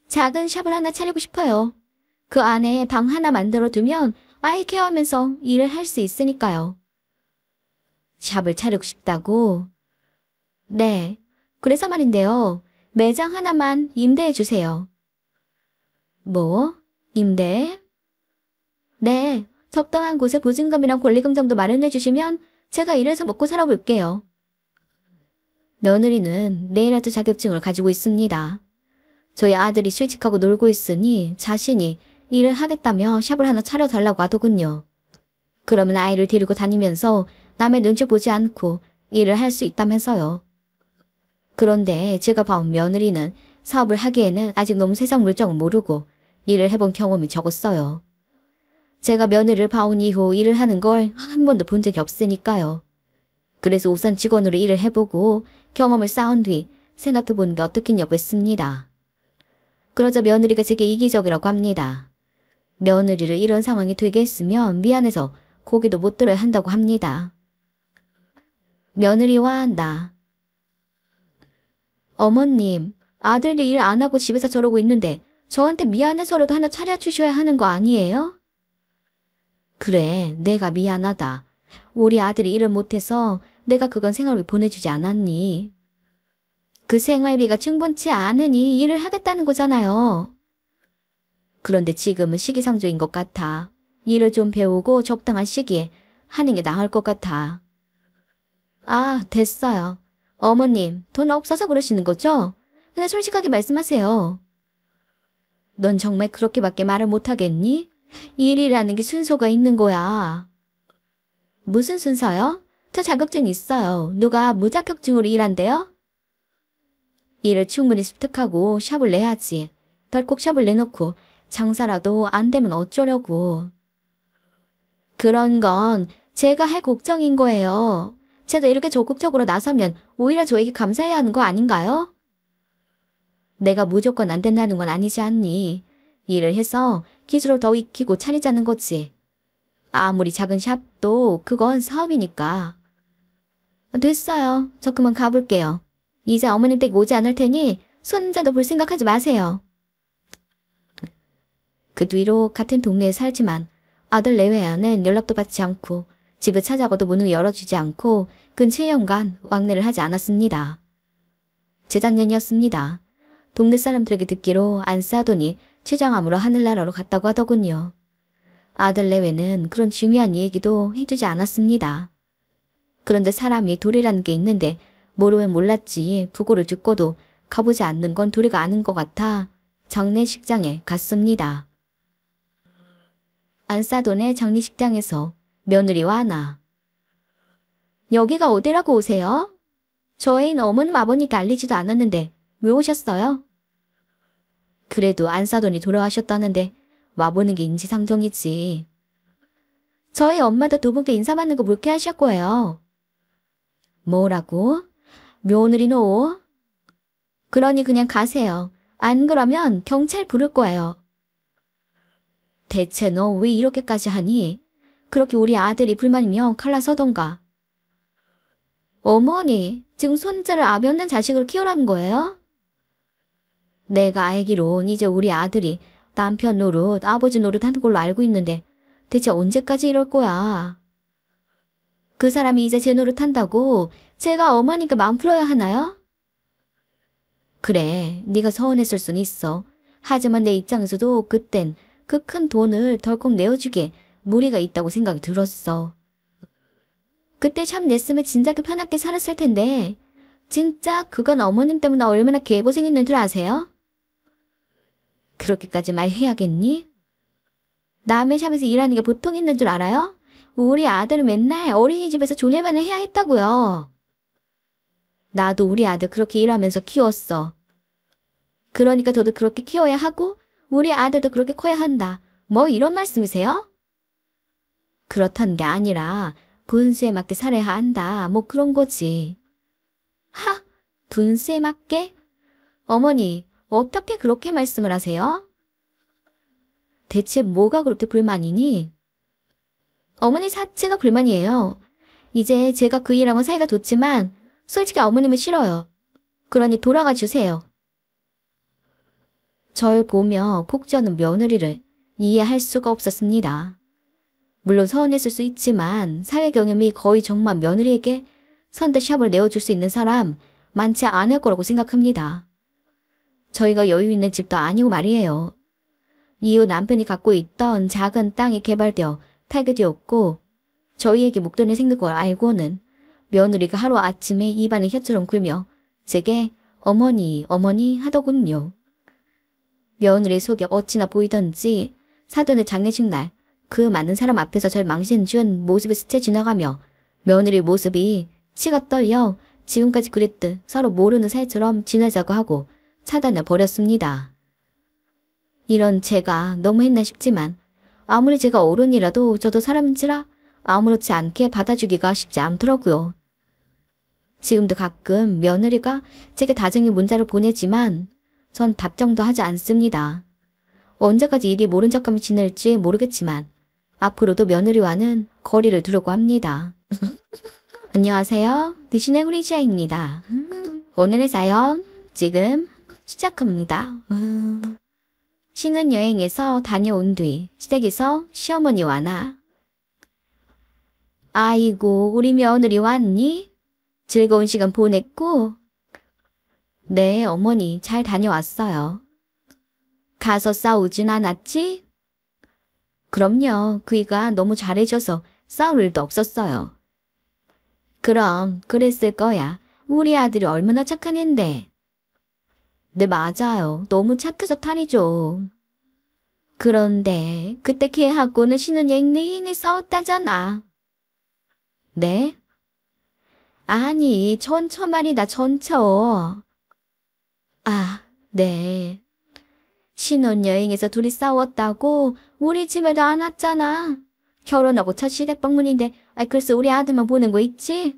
작은 샵을 하나 차리고 싶어요. 그 안에 방 하나 만들어 두면 아이 케어하면서 일을 할 수 있으니까요. 샵을 차리고 싶다고? 네. 그래서 말인데요. 매장 하나만 임대해 주세요. 뭐? 임대? 네. 적당한 곳에 보증금이랑 권리금 정도 마련해 주시면 제가 일해서 먹고 살아볼게요. 며느리는 네일아트 자격증을 가지고 있습니다. 저희 아들이 실직하고 놀고 있으니 자신이 일을 하겠다며 샵을 하나 차려달라고 하더군요. 그러면 아이를 데리고 다니면서 남의 눈치 보지 않고 일을 할 수 있다면서요. 그런데 제가 봐온 며느리는 사업을 하기에는 아직 너무 세상 물정을 모르고 일을 해본 경험이 적었어요. 제가 며느리를 봐온 이후 일을 하는 걸 한 번도 본 적이 없으니까요. 그래서 우선 직원으로 일을 해보고 경험을 쌓은 뒤 생각해보는 게 어떻겠냐고 했습니다. 그러자 며느리가 제게 이기적이라고 합니다. 며느리를 이런 상황이 되게 했으면 미안해서 고기도 못 들어야 한다고 합니다. 며느리와 나. 어머님, 아들이 일 안 하고 집에서 저러고 있는데 저한테 미안해서라도 하나 차려주셔야 하는 거 아니에요? 그래, 내가 미안하다. 우리 아들이 일을 못해서 내가 그건 생활비 보내주지 않았니? 그 생활비가 충분치 않으니 일을 하겠다는 거잖아요. 그런데 지금은 시기상조인 것 같아. 일을 좀 배우고 적당한 시기에 하는 게 나을 것 같아. 아, 됐어요. 어머님, 돈 없어서 그러시는 거죠? 그냥 솔직하게 말씀하세요. 넌 정말 그렇게밖에 말을 못하겠니? 일이라는 게 순서가 있는 거야. 무슨 순서요? 저 자격증 있어요. 누가 무자격증으로 일한대요? 일을 충분히 습득하고 샵을 내야지. 덜컥 샵을 내놓고 장사라도 안 되면 어쩌려고. 그런 건 제가 할 걱정인 거예요. 제가 이렇게 적극적으로 나서면 오히려 저에게 감사해야 하는 거 아닌가요? 내가 무조건 안 된다는 건 아니지 않니? 일을 해서 기술을 더 익히고 차리자는 거지. 아무리 작은 샵도 그건 사업이니까. 됐어요. 저 그만 가볼게요. 이제 어머님 댁 오지 않을 테니 손자도 볼 생각하지 마세요. 그 뒤로 같은 동네에 살지만 아들 내외와는 연락도 받지 않고 집을 찾아가도 문을 열어주지 않고 근 7년간 왕래를 하지 않았습니다. 재작년이었습니다. 동네 사람들에게 듣기로 안싸돈이 최장암으로 하늘나라로 갔다고 하더군요. 아들 내외는 그런 중요한 얘기도 해주지 않았습니다. 그런데 사람이 도리라는 게 있는데 모르면 몰랐지 부고를 듣고도 가보지 않는 건 도리가 아닌 것 같아 장례식장에 갔습니다. 안싸돈의 장례식장에서 며느리와 나. 여기가 어디라고 오세요? 저희는 어머님 아버님께 알리지도 않았는데 왜 오셨어요? 그래도 안싸돈이 돌아가셨다는데 와보는 게 인지상정이지. 저희 엄마도 두 분께 인사받는 거 불쾌하실 거예요. 뭐라고? 며느리 너? 그러니 그냥 가세요. 안 그러면 경찰 부를 거예요. 대체 너 왜 이렇게까지 하니? 그렇게 우리 아들이 불만이면 칼 나서던가. 어머니, 지금 손자를 아비 없는 자식을 키우라는 거예요? 내가 알기론 이제 우리 아들이 남편 노릇, 아버지 노릇 하는 걸로 알고 있는데 대체 언제까지 이럴 거야? 그 사람이 이제 제 노릇 한다고 제가 어머니께 마음 풀어야 하나요? 그래, 네가 서운했을 순 있어. 하지만 내 입장에서도 그땐 그 큰 돈을 덜컥 내어주기에 무리가 있다고 생각이 들었어. 그때 참 냈으면 진작에 편하게 살았을 텐데 진짜 그건 어머님 때문에 얼마나 개고생했는 줄 아세요? 그렇게까지 말해야겠니? 남의 샵에서 일하는 게 보통 있는 줄 알아요? 우리 아들은 맨날 어린이집에서 존예반을 해야 했다고요. 나도 우리 아들 그렇게 일하면서 키웠어. 그러니까 저도 그렇게 키워야 하고 우리 아들도 그렇게 커야 한다. 뭐 이런 말씀이세요? 그렇다는 게 아니라 분수에 맞게 살아야 한다. 뭐 그런 거지. 하! 분수에 맞게? 어머니, 어떻게 그렇게 말씀을 하세요? 대체 뭐가 그렇게 불만이니? 어머니 자체가 불만이에요. 이제 제가 그 일하고 사이가 좋지만 솔직히 어머님은 싫어요. 그러니 돌아가 주세요. 절 보며 콕 져는 며느리를 이해할 수가 없었습니다. 물론 서운했을 수 있지만 사회 경험이 거의 정말 며느리에게 선뜻 샵을 내어줄 수 있는 사람 많지 않을 거라고 생각합니다. 저희가 여유 있는 집도 아니고 말이에요. 이후 남편이 갖고 있던 작은 땅이 개발되어 타겟이었고 저희에게 목돈이 생길 걸 알고는 며느리가 하루아침에 입안을 혀처럼 굴며 제게 어머니 어머니 하더군요. 며느리 속이 어찌나 보이던지 사돈의 장례식 날 그 많은 사람 앞에서 절 망신준 모습을 스쳐 지나가며 며느리 모습이 치가 떨려 지금까지 그랬듯 서로 모르는 사이처럼 지내자고 하고 차단해 버렸습니다. 이런 제가 너무했나 싶지만 아무리 제가 어른이라도 저도 사람인지라 아무렇지 않게 받아주기가 쉽지 않더라고요. 지금도 가끔 며느리가 제게 다정히 문자를 보내지만 전 답장도 하지 않습니다. 언제까지 이리 모른 척하며 지낼지 모르겠지만 앞으로도 며느리와는 거리를 두려고 합니다. 안녕하세요. 대신의 후리지아입니다. 오늘의 사연 지금 시작합니다. 신혼여행에서 다녀온 뒤 시댁에서 시어머니와 나. 아이고 우리 며느리 왔니? 즐거운 시간 보냈고? 네 어머니 잘 다녀왔어요. 가서 싸우진 않았지? 그럼요. 그이가 너무 잘해줘서 싸울 일도 없었어요. 그럼 그랬을 거야. 우리 아들이 얼마나 착한 앤데. 네 맞아요. 너무 착해서 탈이죠. 그런데 그때 걔하고는 신혼여행 내내 싸웠다잖아. 네? 아니 전처 말이다 전처. 아 네. 신혼여행에서 둘이 싸웠다고 우리 집에도 안 왔잖아. 결혼하고 첫 시댁 방문인데 글쎄 우리 아들만 보는 거 있지?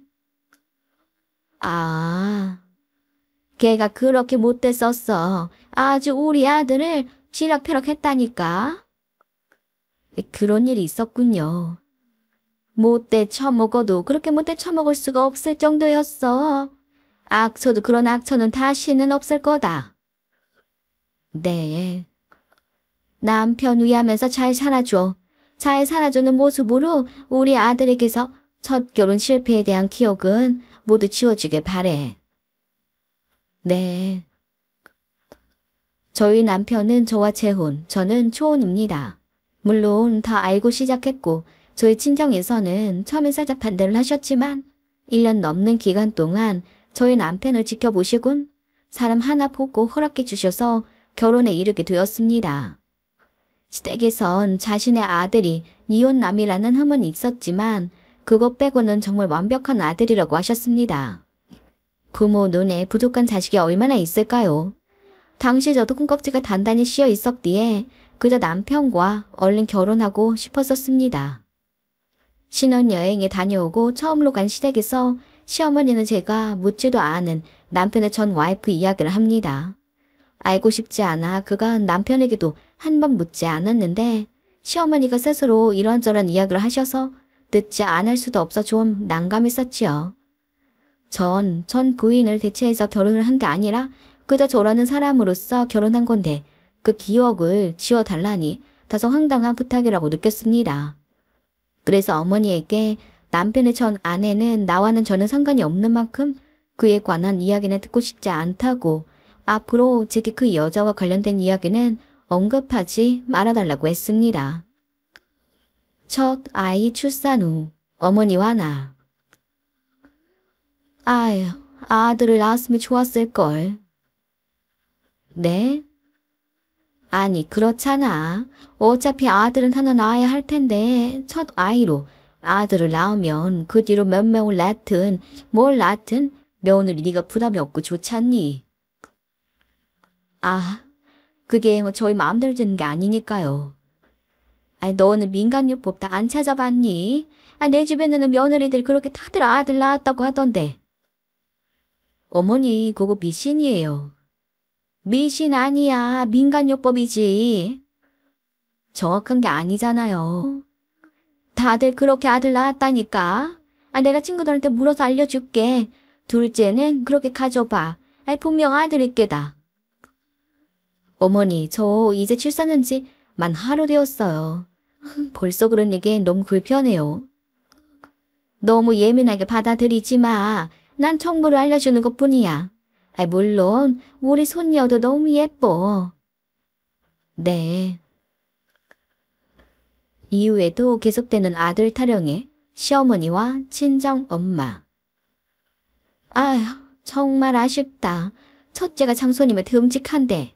아, 걔가 그렇게 못됐었어. 아주 우리 아들을 쥐락펴락 했다니까. 그런 일이 있었군요. 못돼 처먹어도 그렇게 못돼 처먹을 수가 없을 정도였어. 악처도 그런 악처는 다시는 없을 거다. 네. 남편 위하면서 잘 살아줘. 잘 살아주는 모습으로 우리 아들에게서 첫 결혼 실패에 대한 기억은 모두 지워지길 바래. 네. 저희 남편은 저와 재혼, 저는 초혼입니다. 물론 다 알고 시작했고 저희 친정에서는 처음엔 살짝 반대를 하셨지만 1년 넘는 기간 동안 저희 남편을 지켜보시곤 사람 하나 보고 허락해 주셔서 결혼에 이르게 되었습니다. 시댁에선 자신의 아들이 이혼남이라는 흠은 있었지만 그것 빼고는 정말 완벽한 아들이라고 하셨습니다. 부모 눈에 부족한 자식이 얼마나 있을까요? 당시 저도 꿈껍질가 단단히 씌어 있었기에 그저 남편과 얼른 결혼하고 싶었었습니다. 신혼여행에 다녀오고 처음으로 간 시댁에서 시어머니는 제가 묻지도 않은 남편의 전 와이프 이야기를 합니다. 알고 싶지 않아 그가 남편에게도 한 번 묻지 않았는데 시어머니가 스스로 이런저런 이야기를 하셔서 듣지 않을 수도 없어 좀 난감했었지요. 전 부인을 대체해서 결혼을 한 게 아니라 그저 저라는 사람으로서 결혼한 건데 그 기억을 지워달라니 다소 황당한 부탁이라고 느꼈습니다. 그래서 어머니에게 남편의 전 아내는 나와는 전혀 상관이 없는 만큼 그에 관한 이야기는 듣고 싶지 않다고 앞으로 제게 그 여자와 관련된 이야기는 언급하지 말아달라고 했습니다. 첫 아이 출산 후 어머니와 나. 아유, 아들을 낳았으면 좋았을걸. 네? 아니 그렇잖아. 어차피 아들은 하나 낳아야 할 텐데 첫 아이로 아들을 낳으면 그 뒤로 몇 명을 낳든 뭘 낳든 며느리 네가 부담이 없고 좋잖니. 아, 그게 뭐 저희 마음대로 되는 게 아니니까요. 아니 너는 민간요법 다 안 찾아봤니? 내 집에는 며느리들 그렇게 다들 아들 낳았다고 하던데. 어머니 그거 미신이에요. 미신 아니야. 민간요법이지. 정확한 게 아니잖아요. 다들 그렇게 아들 낳았다니까. 내가 친구들한테 물어서 알려줄게. 둘째는 그렇게 가져봐. 분명 아들일 게다. 어머니, 저 이제 출산한 지 만 하루 되었어요. 벌써 그런 얘기 너무 불편해요. 너무 예민하게 받아들이지 마. 난 정보를 알려주는 것뿐이야. 물론 우리 손녀도 너무 예뻐. 네. 이후에도 계속되는 아들 타령에 시어머니와 친정 엄마. 아휴, 정말 아쉽다. 첫째가 장손이면 듬직한데.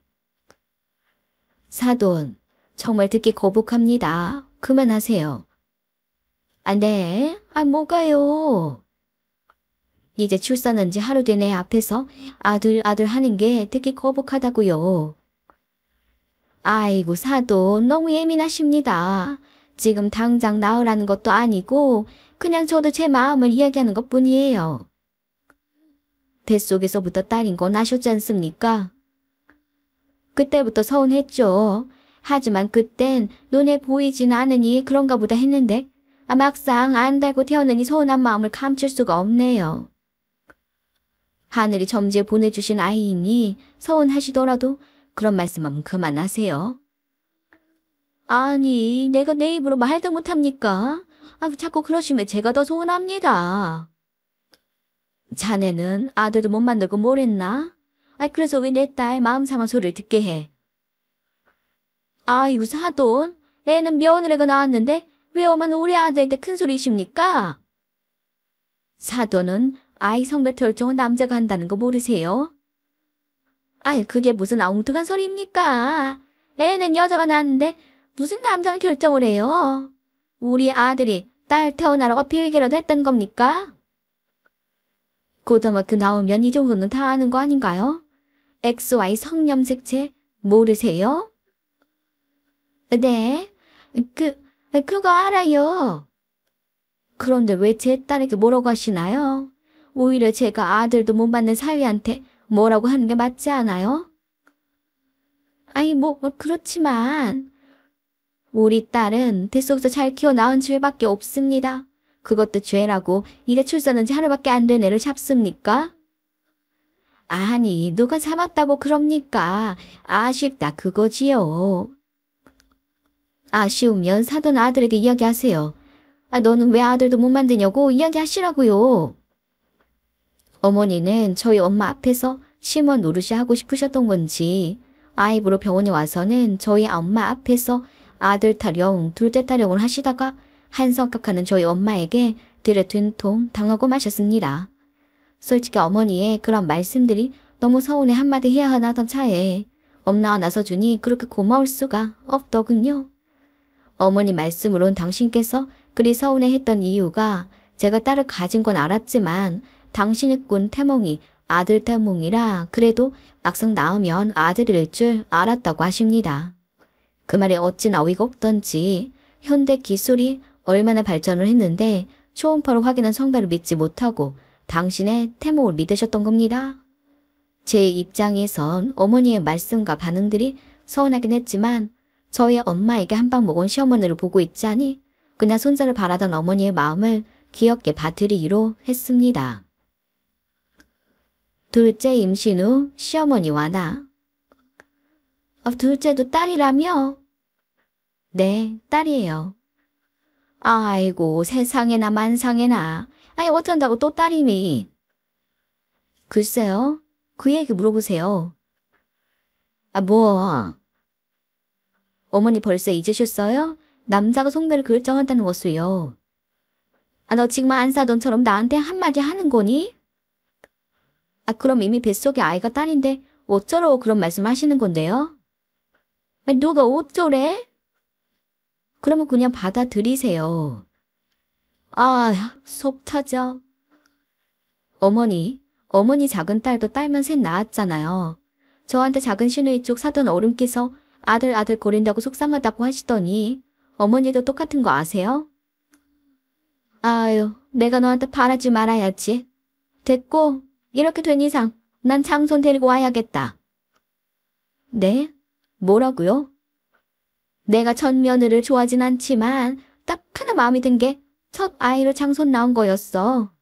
사돈, 정말 듣기 거북합니다. 그만하세요. 네? 뭐가요? 이제 출산한 지 하루 된 애 앞에서 아들 하는 게 듣기 거북하다고요. 아이고 사돈 너무 예민하십니다. 지금 당장 낳으라는 것도 아니고 그냥 저도 제 마음을 이야기하는 것뿐이에요. 뱃속에서부터 딸인 건 아셨지 않습니까? 그때부터 서운했죠. 하지만 그땐 눈에 보이진 않으니 그런가 보다 했는데 막상 안 달고 태어나니 서운한 마음을 감출 수가 없네요. 하늘이 점지에 보내주신 아이이니 서운하시더라도 그런 말씀은 그만하세요. 아니, 내가 내 입으로 말도 못합니까? 자꾸 그러시면 제가 더 서운합니다. 자네는 아들도 못 만들고 뭘 했나? 그래서 왜 내 딸 마음 상한 소리를 듣게 해? 아이고 사돈, 애는 며느리가 낳았는데 왜 어머는 우리 아들한테 큰 소리십니까? 사돈은 아이 성별 결정은 남자가 한다는 거 모르세요? 그게 무슨 엉뚱한 소리입니까? 애는 여자가 낳았는데 무슨 남자가 결정을 해요? 우리 아들이 딸 태어나라고 빌기라도 했던 겁니까? 고등학교 나오면 이 정도는 다 아는 거 아닌가요? XY 성염색체 모르세요? 네, 그거 알아요. 그런데 왜 제 딸에게 뭐라고 하시나요? 오히려 제가 아들도 못 받는 사위한테 뭐라고 하는 게 맞지 않아요? 그렇지만 우리 딸은 뱃속에서 잘 키워 낳은 집밖에 없습니다. 그것도 죄라고 이래 출산한 지 하루밖에 안 된 애를 잡습니까? 아니, 누가 잡았다고 그럽니까? 아쉽다 그거지요. 아쉬우면 사돈 아들에게 이야기하세요. 너는 왜 아들도 못 만드냐고 이야기하시라고요. 어머니는 저희 엄마 앞에서 심원 노릇이 하고 싶으셨던 건지 아이브로 병원에 와서는 저희 엄마 앞에서 아들 타령, 둘째 타령을 하시다가 한성격하는 저희 엄마에게 들에 된통 당하고 마셨습니다. 솔직히 어머니의 그런 말씀들이 너무 서운해 한마디 해야 하나 하던 차에 엄나와 나서주니 그렇게 고마울 수가 없더군요. 어머니 말씀으론 당신께서 그리 서운해했던 이유가 제가 딸을 가진 건 알았지만 당신이 꾼 태몽이 아들 태몽이라 그래도 막상 낳으면 아들일 줄 알았다고 하십니다. 그 말에 어찌나 어이가 없던지 현대 기술이 얼마나 발전을 했는데 초음파로 확인한 성별을 믿지 못하고 당신의 태몽을 믿으셨던 겁니다. 제 입장에선 어머니의 말씀과 반응들이 서운하긴 했지만 저희 엄마에게 한방 먹은 시어머니를 보고 있자니 그냥 손자를 바라던 어머니의 마음을 귀엽게 봐드리기로 했습니다. 둘째 임신 후 시어머니와 나. 둘째도 딸이라며? 네, 딸이에요. 아이고, 세상에나 만상에나. 아니, 어쩐다고 또 딸이니? 글쎄요. 그 얘기 물어보세요. 뭐? 어머니 벌써 잊으셨어요? 남자가 성별을 결정한다는 것을요. 너 지금 안사돈처럼 나한테 한마디 하는 거니? 그럼 이미 뱃속에 아이가 딸인데 어쩌라고 그런 말씀 하시는 건데요? 누가 어쩌래? 그러면 그냥 받아들이세요. 속 터져. 어머니 작은 딸도 딸만 셋 낳았잖아요. 저한테 작은 시누이 쪽 사돈 어른께서 아들 거린다고 속상하다고 하시더니 어머니도 똑같은 거 아세요? 아유, 내가 너한테 바라지 말아야지. 됐고, 이렇게 된 이상 난 장손 데리고 와야겠다. 네? 뭐라고요? 내가 첫 며느리를 좋아하진 않지만 딱 하나 마음이 든 게 첫 아이로 장손 나온 거였어.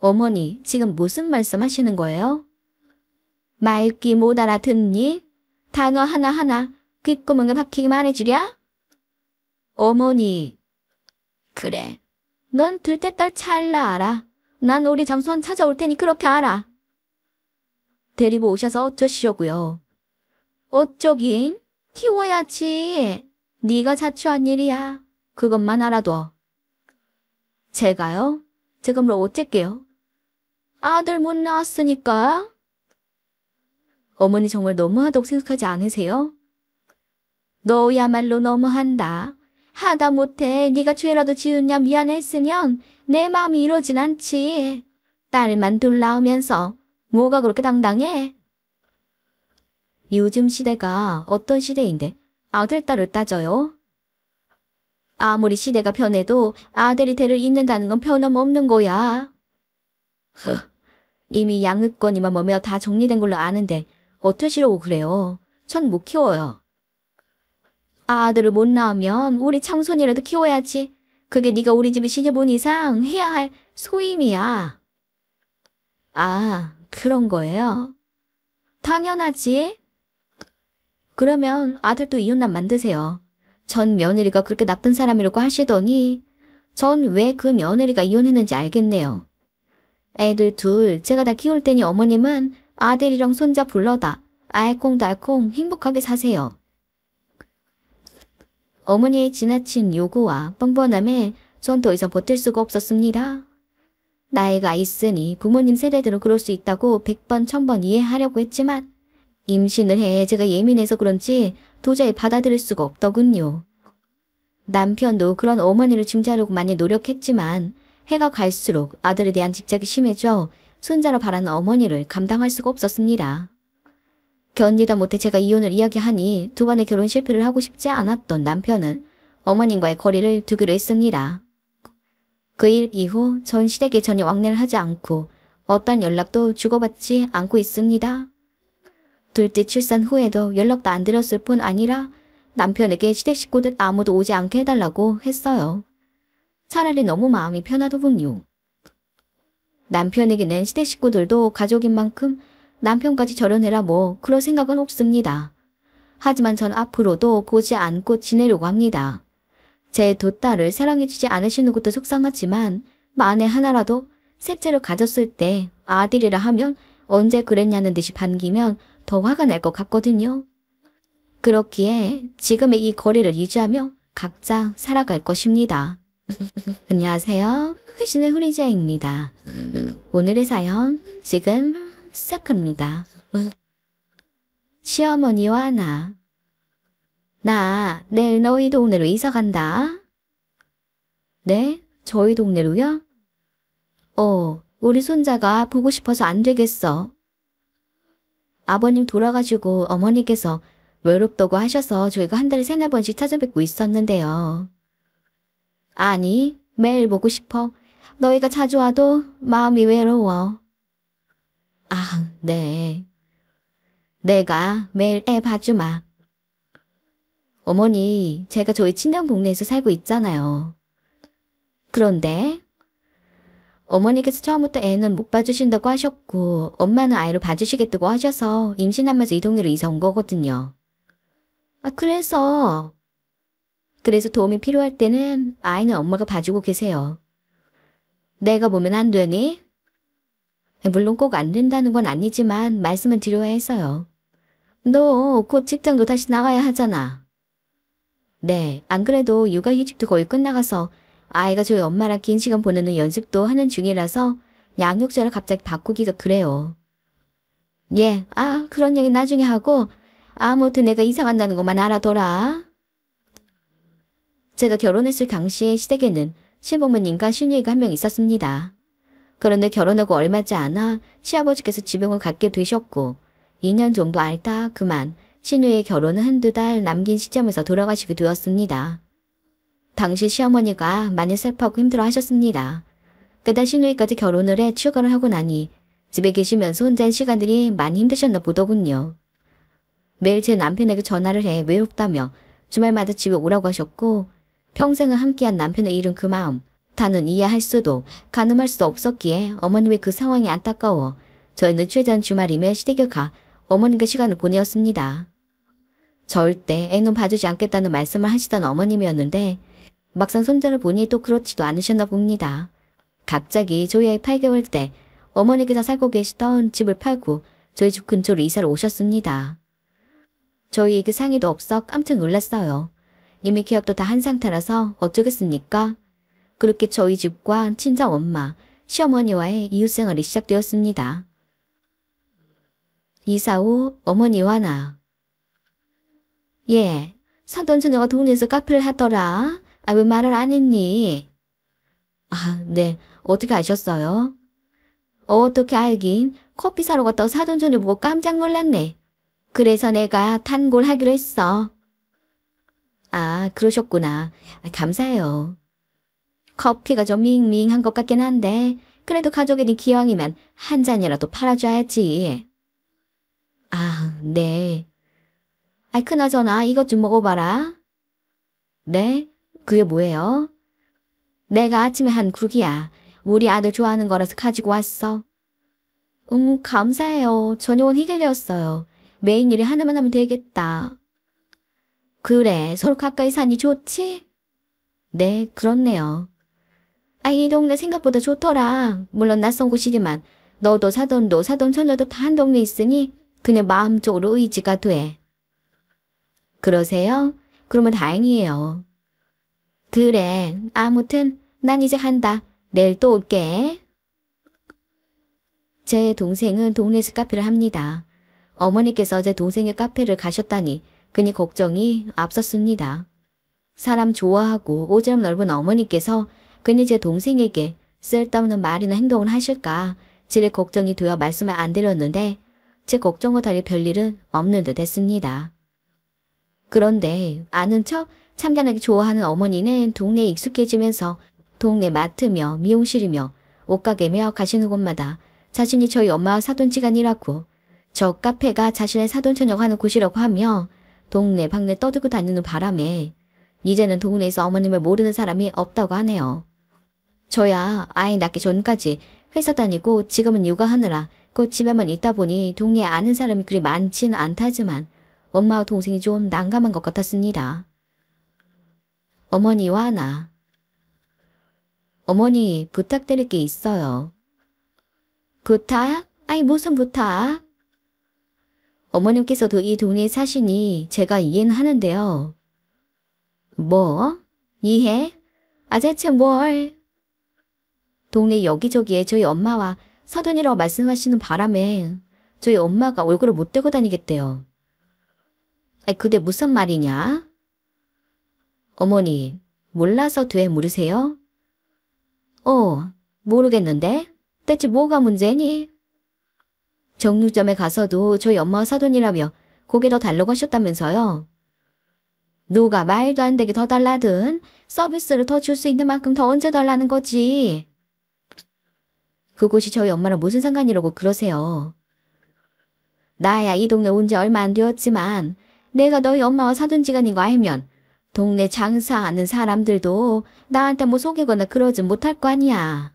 어머니, 지금 무슨 말씀 하시는 거예요? 말귀 못 알아듣니? 단어 하나하나 귓구멍에 박히게 말해주랴? 어머니. 그래. 넌 둘째 딸 찰나 알아. 난 우리 장손 찾아올 테니 그렇게 알아. 데리고 오셔서 어쩌시려고요? 어쩌긴? 키워야지. 네가 자초한 일이야. 그것만 알아둬. 제가요? 제가 뭘 어쨌게요? 아들 못 낳았으니까. 어머니 정말 너무하다고 생각하지 않으세요? 너야말로 너무한다. 하다 못해 네가 죄라도 지으냐 미안했으면 내 마음이 이러진 않지. 딸만 둘 낳으면서 뭐가 그렇게 당당해? 요즘 시대가 어떤 시대인데 아들, 딸을 따져요? 아무리 시대가 변해도 아들이 대를 잇는다는 건 변함없는 거야. 이미 양육권이만 뭐며 다 정리된 걸로 아는데 어떠시려고 그래요? 전 못 키워요. 아들을 못 낳으면 우리 장손이라도 키워야지. 그게 네가 우리 집에 시집 온 이상 해야 할 소임이야. 그런 거예요? 당연하지. 그러면 아들도 이혼남 만드세요. 전 며느리가 그렇게 나쁜 사람이라고 하시더니 전 왜 그 며느리가 이혼했는지 알겠네요. 애들 둘 제가 다 키울 테니 어머님은 아들이랑 손자 불러다 알콩달콩 행복하게 사세요. 어머니의 지나친 요구와 뻔뻔함에 전 더 이상 버틸 수가 없었습니다. 나이가 있으니 부모님 세대들은 그럴 수 있다고 100번 1000번 이해하려고 했지만 임신을 해 제가 예민해서 그런지 도저히 받아들일 수가 없더군요. 남편도 그런 어머니를 중재하려고 많이 노력했지만 해가 갈수록 아들에 대한 집착이 심해져 손자로 바라는 어머니를 감당할 수가 없었습니다. 견디다 못해 제가 이혼을 이야기하니 두 번의 결혼 실패를 하고 싶지 않았던 남편은 어머님과의 거리를 두기로 했습니다. 그 일 이후 전 시댁에 전혀 왕래를 하지 않고 어떤 연락도 주고받지 않고 있습니다. 둘째 출산 후에도 연락도 안 드렸을 뿐 아니라 남편에게 시댁 식구들 아무도 오지 않게 해달라고 했어요. 차라리 너무 마음이 편하더군요. 남편에게는 시댁 식구들도 가족인 만큼 남편까지 저러내라 뭐 그럴 생각은 없습니다. 하지만 전 앞으로도 고지 않고 지내려고 합니다. 제 두 딸을 사랑해주지 않으시는 것도 속상하지만 만에 하나라도 셋째를 가졌을 때 아들이라 하면 언제 그랬냐는 듯이 반기면 더 화가 날 것 같거든요. 그렇기에 지금의 이 거리를 유지하며 각자 살아갈 것입니다. 안녕하세요. 신의 후리자입니다. 오늘의 사연 지금 시작합니다. 시어머니와 나 내일 너희 동네로 이사 간다. 네? 저희 동네로요? 우리 손자가 보고 싶어서 안 되겠어. 아버님 돌아가시고 어머니께서 외롭다고 하셔서 저희가 한 달에 3-4번씩 찾아뵙고 있었는데요. 아니, 매일 보고 싶어. 너희가 자주 와도 마음이 외로워. 아, 네. 내가 매일 애 봐주마. 어머니, 제가 저희 친정 동네에서 살고 있잖아요. 그런데 어머니께서 처음부터 애는 못 봐주신다고 하셨고 엄마는 아이를 봐주시겠다고 하셔서 임신하면서 이 동네로 이사 온 거거든요. 그래서 도움이 필요할 때는 아이는 엄마가 봐주고 계세요. 내가 보면 안 되니? 물론 꼭 안 된다는 건 아니지만 말씀은 드려야 해서요. 너 곧 직장도 다시 나가야 하잖아. 네, 안 그래도 육아휴직도 거의 끝나가서 아이가 저희 엄마랑 긴 시간 보내는 연습도 하는 중이라서 양육자를 갑자기 바꾸기가 그래요. 예, 그런 얘기 나중에 하고 아무튼 내가 이사 간다는 것만 알아둬라. 제가 결혼했을 당시에 시댁에는 시부모님과 시누이가 한 명 있었습니다. 그런데 결혼하고 얼마지 않아 시아버지께서 지병을 갖게 되셨고 2년 정도 앓다 그만 시누이의 결혼은 한두 달 남긴 시점에서 돌아가시게 되었습니다. 당시 시어머니가 많이 슬퍼하고 힘들어 하셨습니다. 게다가 시누이까지 결혼을 해 출가를 하고 나니 집에 계시면서 혼자인 시간들이 많이 힘드셨나 보더군요. 매일 제 남편에게 전화를 해 외롭다며 주말마다 집에 오라고 하셨고 평생을 함께한 남편을 잃은 그 마음 다는 이해할 수도 가늠할 수도 없었기에 어머님의 그 상황이 안타까워 저희는 최대한 주말이면 시댁에 가 어머님과 시간을 보내었습니다. 절대 애는 봐주지 않겠다는 말씀을 하시던 어머님이었는데 막상 손자를 보니 또 그렇지도 않으셨나 봅니다. 갑자기 저희 아이 8개월 때 어머니께서 살고 계시던 집을 팔고 저희 집 근처로 이사를 오셨습니다. 저희에게 상의도 없어 깜짝 놀랐어요. 이미 계약도 다 한 상태라서 어쩌겠습니까? 그렇게 저희 집과 친정 엄마, 시어머니와의 이웃생활이 시작되었습니다. 이사 후 어머니와 예, 사돈 처녀가 동네에서 카페를 하더라. 왜 말을 안 했니? 네. 어떻게 아셨어요? 어떻게 알긴. 커피 사러 갔다가 사돈 처녀 보고 깜짝 놀랐네. 그래서 내가 탄골하기로 했어. 그러셨구나. 감사해요. 커피가 좀 밍밍한 것 같긴 한데 그래도 가족이니 기왕이면 한 잔이라도 팔아줘야지. 네. 그나저나 이것 좀 먹어봐라. 네? 그게 뭐예요? 내가 아침에 한 국이야. 우리 아들 좋아하는 거라서 가지고 왔어. 감사해요. 저녁은 해결되었어요. 메인 일이 하나만 하면 되겠다. 그래, 서로 가까이 사니 좋지? 네, 그렇네요. 이 동네 생각보다 좋더라. 물론 낯선 곳이지만 너도 사돈도 사돈 처녀도 다 한 동네 있으니 그냥 마음적으로 의지가 돼. 그러세요? 그러면 다행이에요. 그래, 아무튼 난 이제 간다. 내일 또 올게. 제 동생은 동네에서 카페를 합니다. 어머니께서 제 동생의 카페를 가셨다니 괜히 걱정이 앞섰습니다. 사람 좋아하고 오지랖 넓은 어머니께서 괜히 제 동생에게 쓸데없는 말이나 행동을 하실까 지레 걱정이 되어 말씀을 안 드렸는데 제 걱정과 달리 별일은 없는 듯 했습니다. 그런데 아는 척 참견하기 좋아하는 어머니는 동네에 익숙해지면서 동네 마트며 미용실이며 옷가게며 가시는 곳마다 자신이 저희 엄마와 사돈지간이라고 저 카페가 자신의 사돈처녀가 하는 곳이라고 하며 동네 방네 떠들고 다니는 바람에 이제는 동네에서 어머님을 모르는 사람이 없다고 하네요. 저야 아이 낳기 전까지 회사 다니고 지금은 육아하느라 그 집에만 있다 보니 동네에 아는 사람이 그리 많지는 않다지만 엄마와 동생이 좀 난감한 것 같았습니다. 어머니와 나. 어머니, 부탁드릴 게 있어요. 부탁? 아니 무슨 부탁? 어머님께서도 이 동네에 사시니 제가 이해는 하는데요. 뭐? 이해? 아 대체 뭘? 동네 여기저기에 저희 엄마와 사돈이라고 말씀하시는 바람에 저희 엄마가 얼굴을 못 대고 다니겠대요. 아이 그게 무슨 말이냐? 어머니, 몰라서 돼 물으세요? 모르겠는데? 대체 뭐가 문제니? 정육점에 가서도 저희 엄마와 사돈이라며 고개 더 달라고 하셨다면서요? 누가 말도 안 되게 더 달라든 서비스를 더 줄 수 있는 만큼 더 얹어 달라는 거지. 그곳이 저희 엄마랑 무슨 상관이라고 그러세요. 나야 이 동네 온 지 얼마 안 되었지만 내가 너희 엄마와 사돈지간인 거 알면 동네 장사하는 사람들도 나한테 뭐 속이거나 그러진 못할 거 아니야.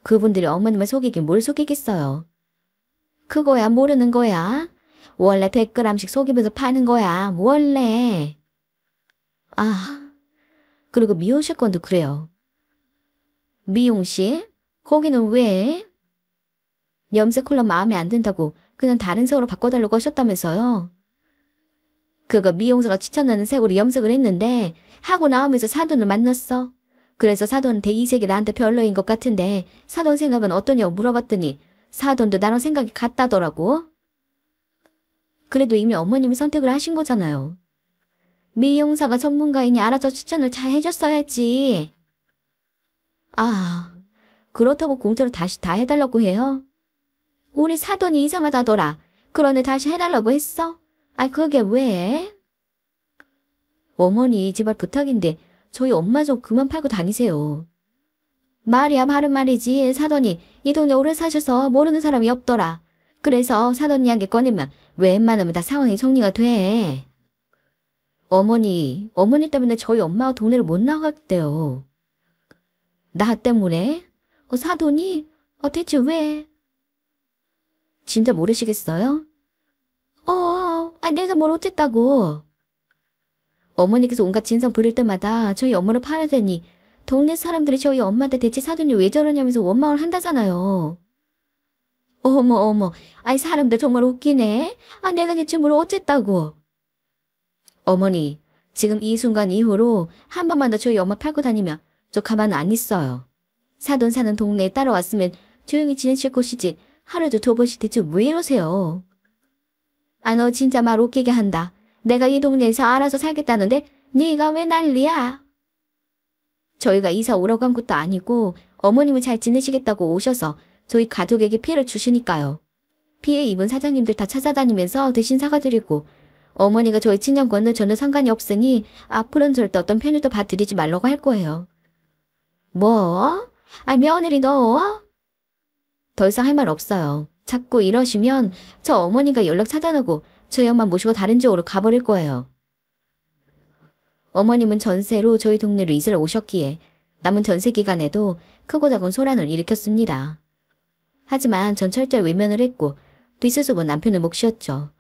그분들이 어머님을 속이긴 뭘 속이겠어요. 그거야 모르는 거야. 원래 100g씩 속이면서 파는 거야. 원래. 아, 그리고 미용실 건도 그래요. 미용실? 거기는 왜? 염색 컬러 마음에 안 든다고 그냥 다른 색으로 바꿔달라고 하셨다면서요. 그거 미용사가 추천하는 색으로 염색을 했는데 하고 나오면서 사돈을 만났어. 그래서 사돈한테 이 색이 나한테 별로인 것 같은데 사돈 생각은 어떠냐고 물어봤더니 사돈도 나랑 생각이 같다더라고. 그래도 이미 어머님이 선택을 하신 거잖아요. 미용사가 전문가이니 알아서 추천을 잘 해줬어야지. 아, 그렇다고 공짜로 다시 다 해달라고 해요? 우리 사돈이 이상하다더라. 그러네 다시 해달라고 했어? 아, 그게 왜? 어머니 제발 부탁인데 저희 엄마 좀 그만 팔고 다니세요. 말이야 바른 말이지. 사돈이 이 동네 오래 사셔서 모르는 사람이 없더라. 그래서 사돈 이야기 꺼내면 웬만하면 다 상황이 정리가 돼. 어머니 때문에 저희 엄마가 동네를 못 나가겠대요. 나 때문에? 사돈이? 대체 왜? 진짜 모르시겠어요? 내가 뭘 어쨌다고. 어머니께서 온갖 진상 부릴 때마다 저희 엄마를 팔아대니 동네 사람들이 저희 엄마한테 대체 사돈이 왜 저러냐면서 원망을 한다잖아요. 어머. 아이 사람들 정말 웃기네. 내가 대체 뭘 어쨌다고. 어머니, 지금 이 순간 이후로 한 번만 더 저희 엄마 팔고 다니면 저 가만 안 있어요. 사돈 사는 동네에 따라왔으면 조용히 지내실 곳이지 하루도 두 번씩 대체 왜 이러세요. 너 진짜 말 웃기게 한다. 내가 이 동네에서 알아서 살겠다는데 네가 왜 난리야? 저희가 이사 오라고 한 것도 아니고 어머님은 잘 지내시겠다고 오셔서 저희 가족에게 피해를 주시니까요. 피해 입은 사장님들 다 찾아다니면서 대신 사과드리고 어머니가 저희 친정 건너 저는 상관이 없으니 앞으로는 절대 어떤 편의도 봐드리지 말라고 할 거예요. 뭐? 며느리 너? 더 이상 할 말 없어요. 자꾸 이러시면 저 어머니가 연락 차단하고 저희 엄마 모시고 다른 지역으로 가버릴 거예요. 어머님은 전세로 저희 동네로 이사를 오셨기에 남은 전세 기간에도 크고 작은 소란을 일으켰습니다. 하지만 전 철저히 외면을 했고 뒷수습은 남편을 몫이었죠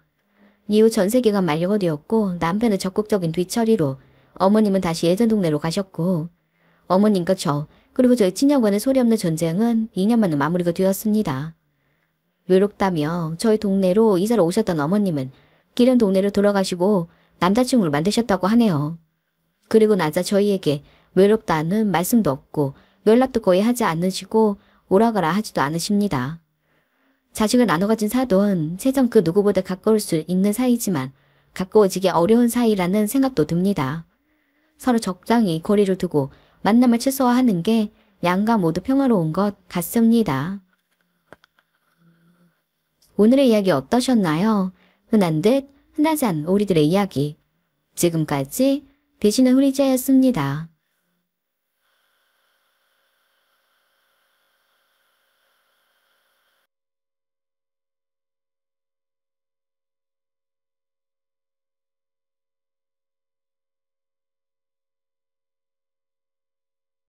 이후 전세 기간 만료가 되었고 남편의 적극적인 뒤처리로 어머님은 다시 예전 동네로 가셨고 어머님과 저 그리고 저희 친정간의 소리 없는 전쟁은 2년 만에 마무리가 되었습니다. 외롭다며 저희 동네로 이사를 오셨던 어머님은 길은 동네로 돌아가시고 남자친구를 만드셨다고 하네요. 그리고 나자 저희에게 외롭다는 말씀도 없고 연락도 거의 하지 않으시고 오라가라 하지도 않으십니다. 자식을 나눠 가진 사돈, 세상 그 누구보다 가까울 수 있는 사이지만 가까워지기 어려운 사이라는 생각도 듭니다. 서로 적당히 거리를 두고 만남을 최소화하는 게 양가 모두 평화로운 것 같습니다. 오늘의 이야기 어떠셨나요? 흔한 듯 흔하지 않은 우리들의 이야기. 지금까지 배신의 후리자였습니다.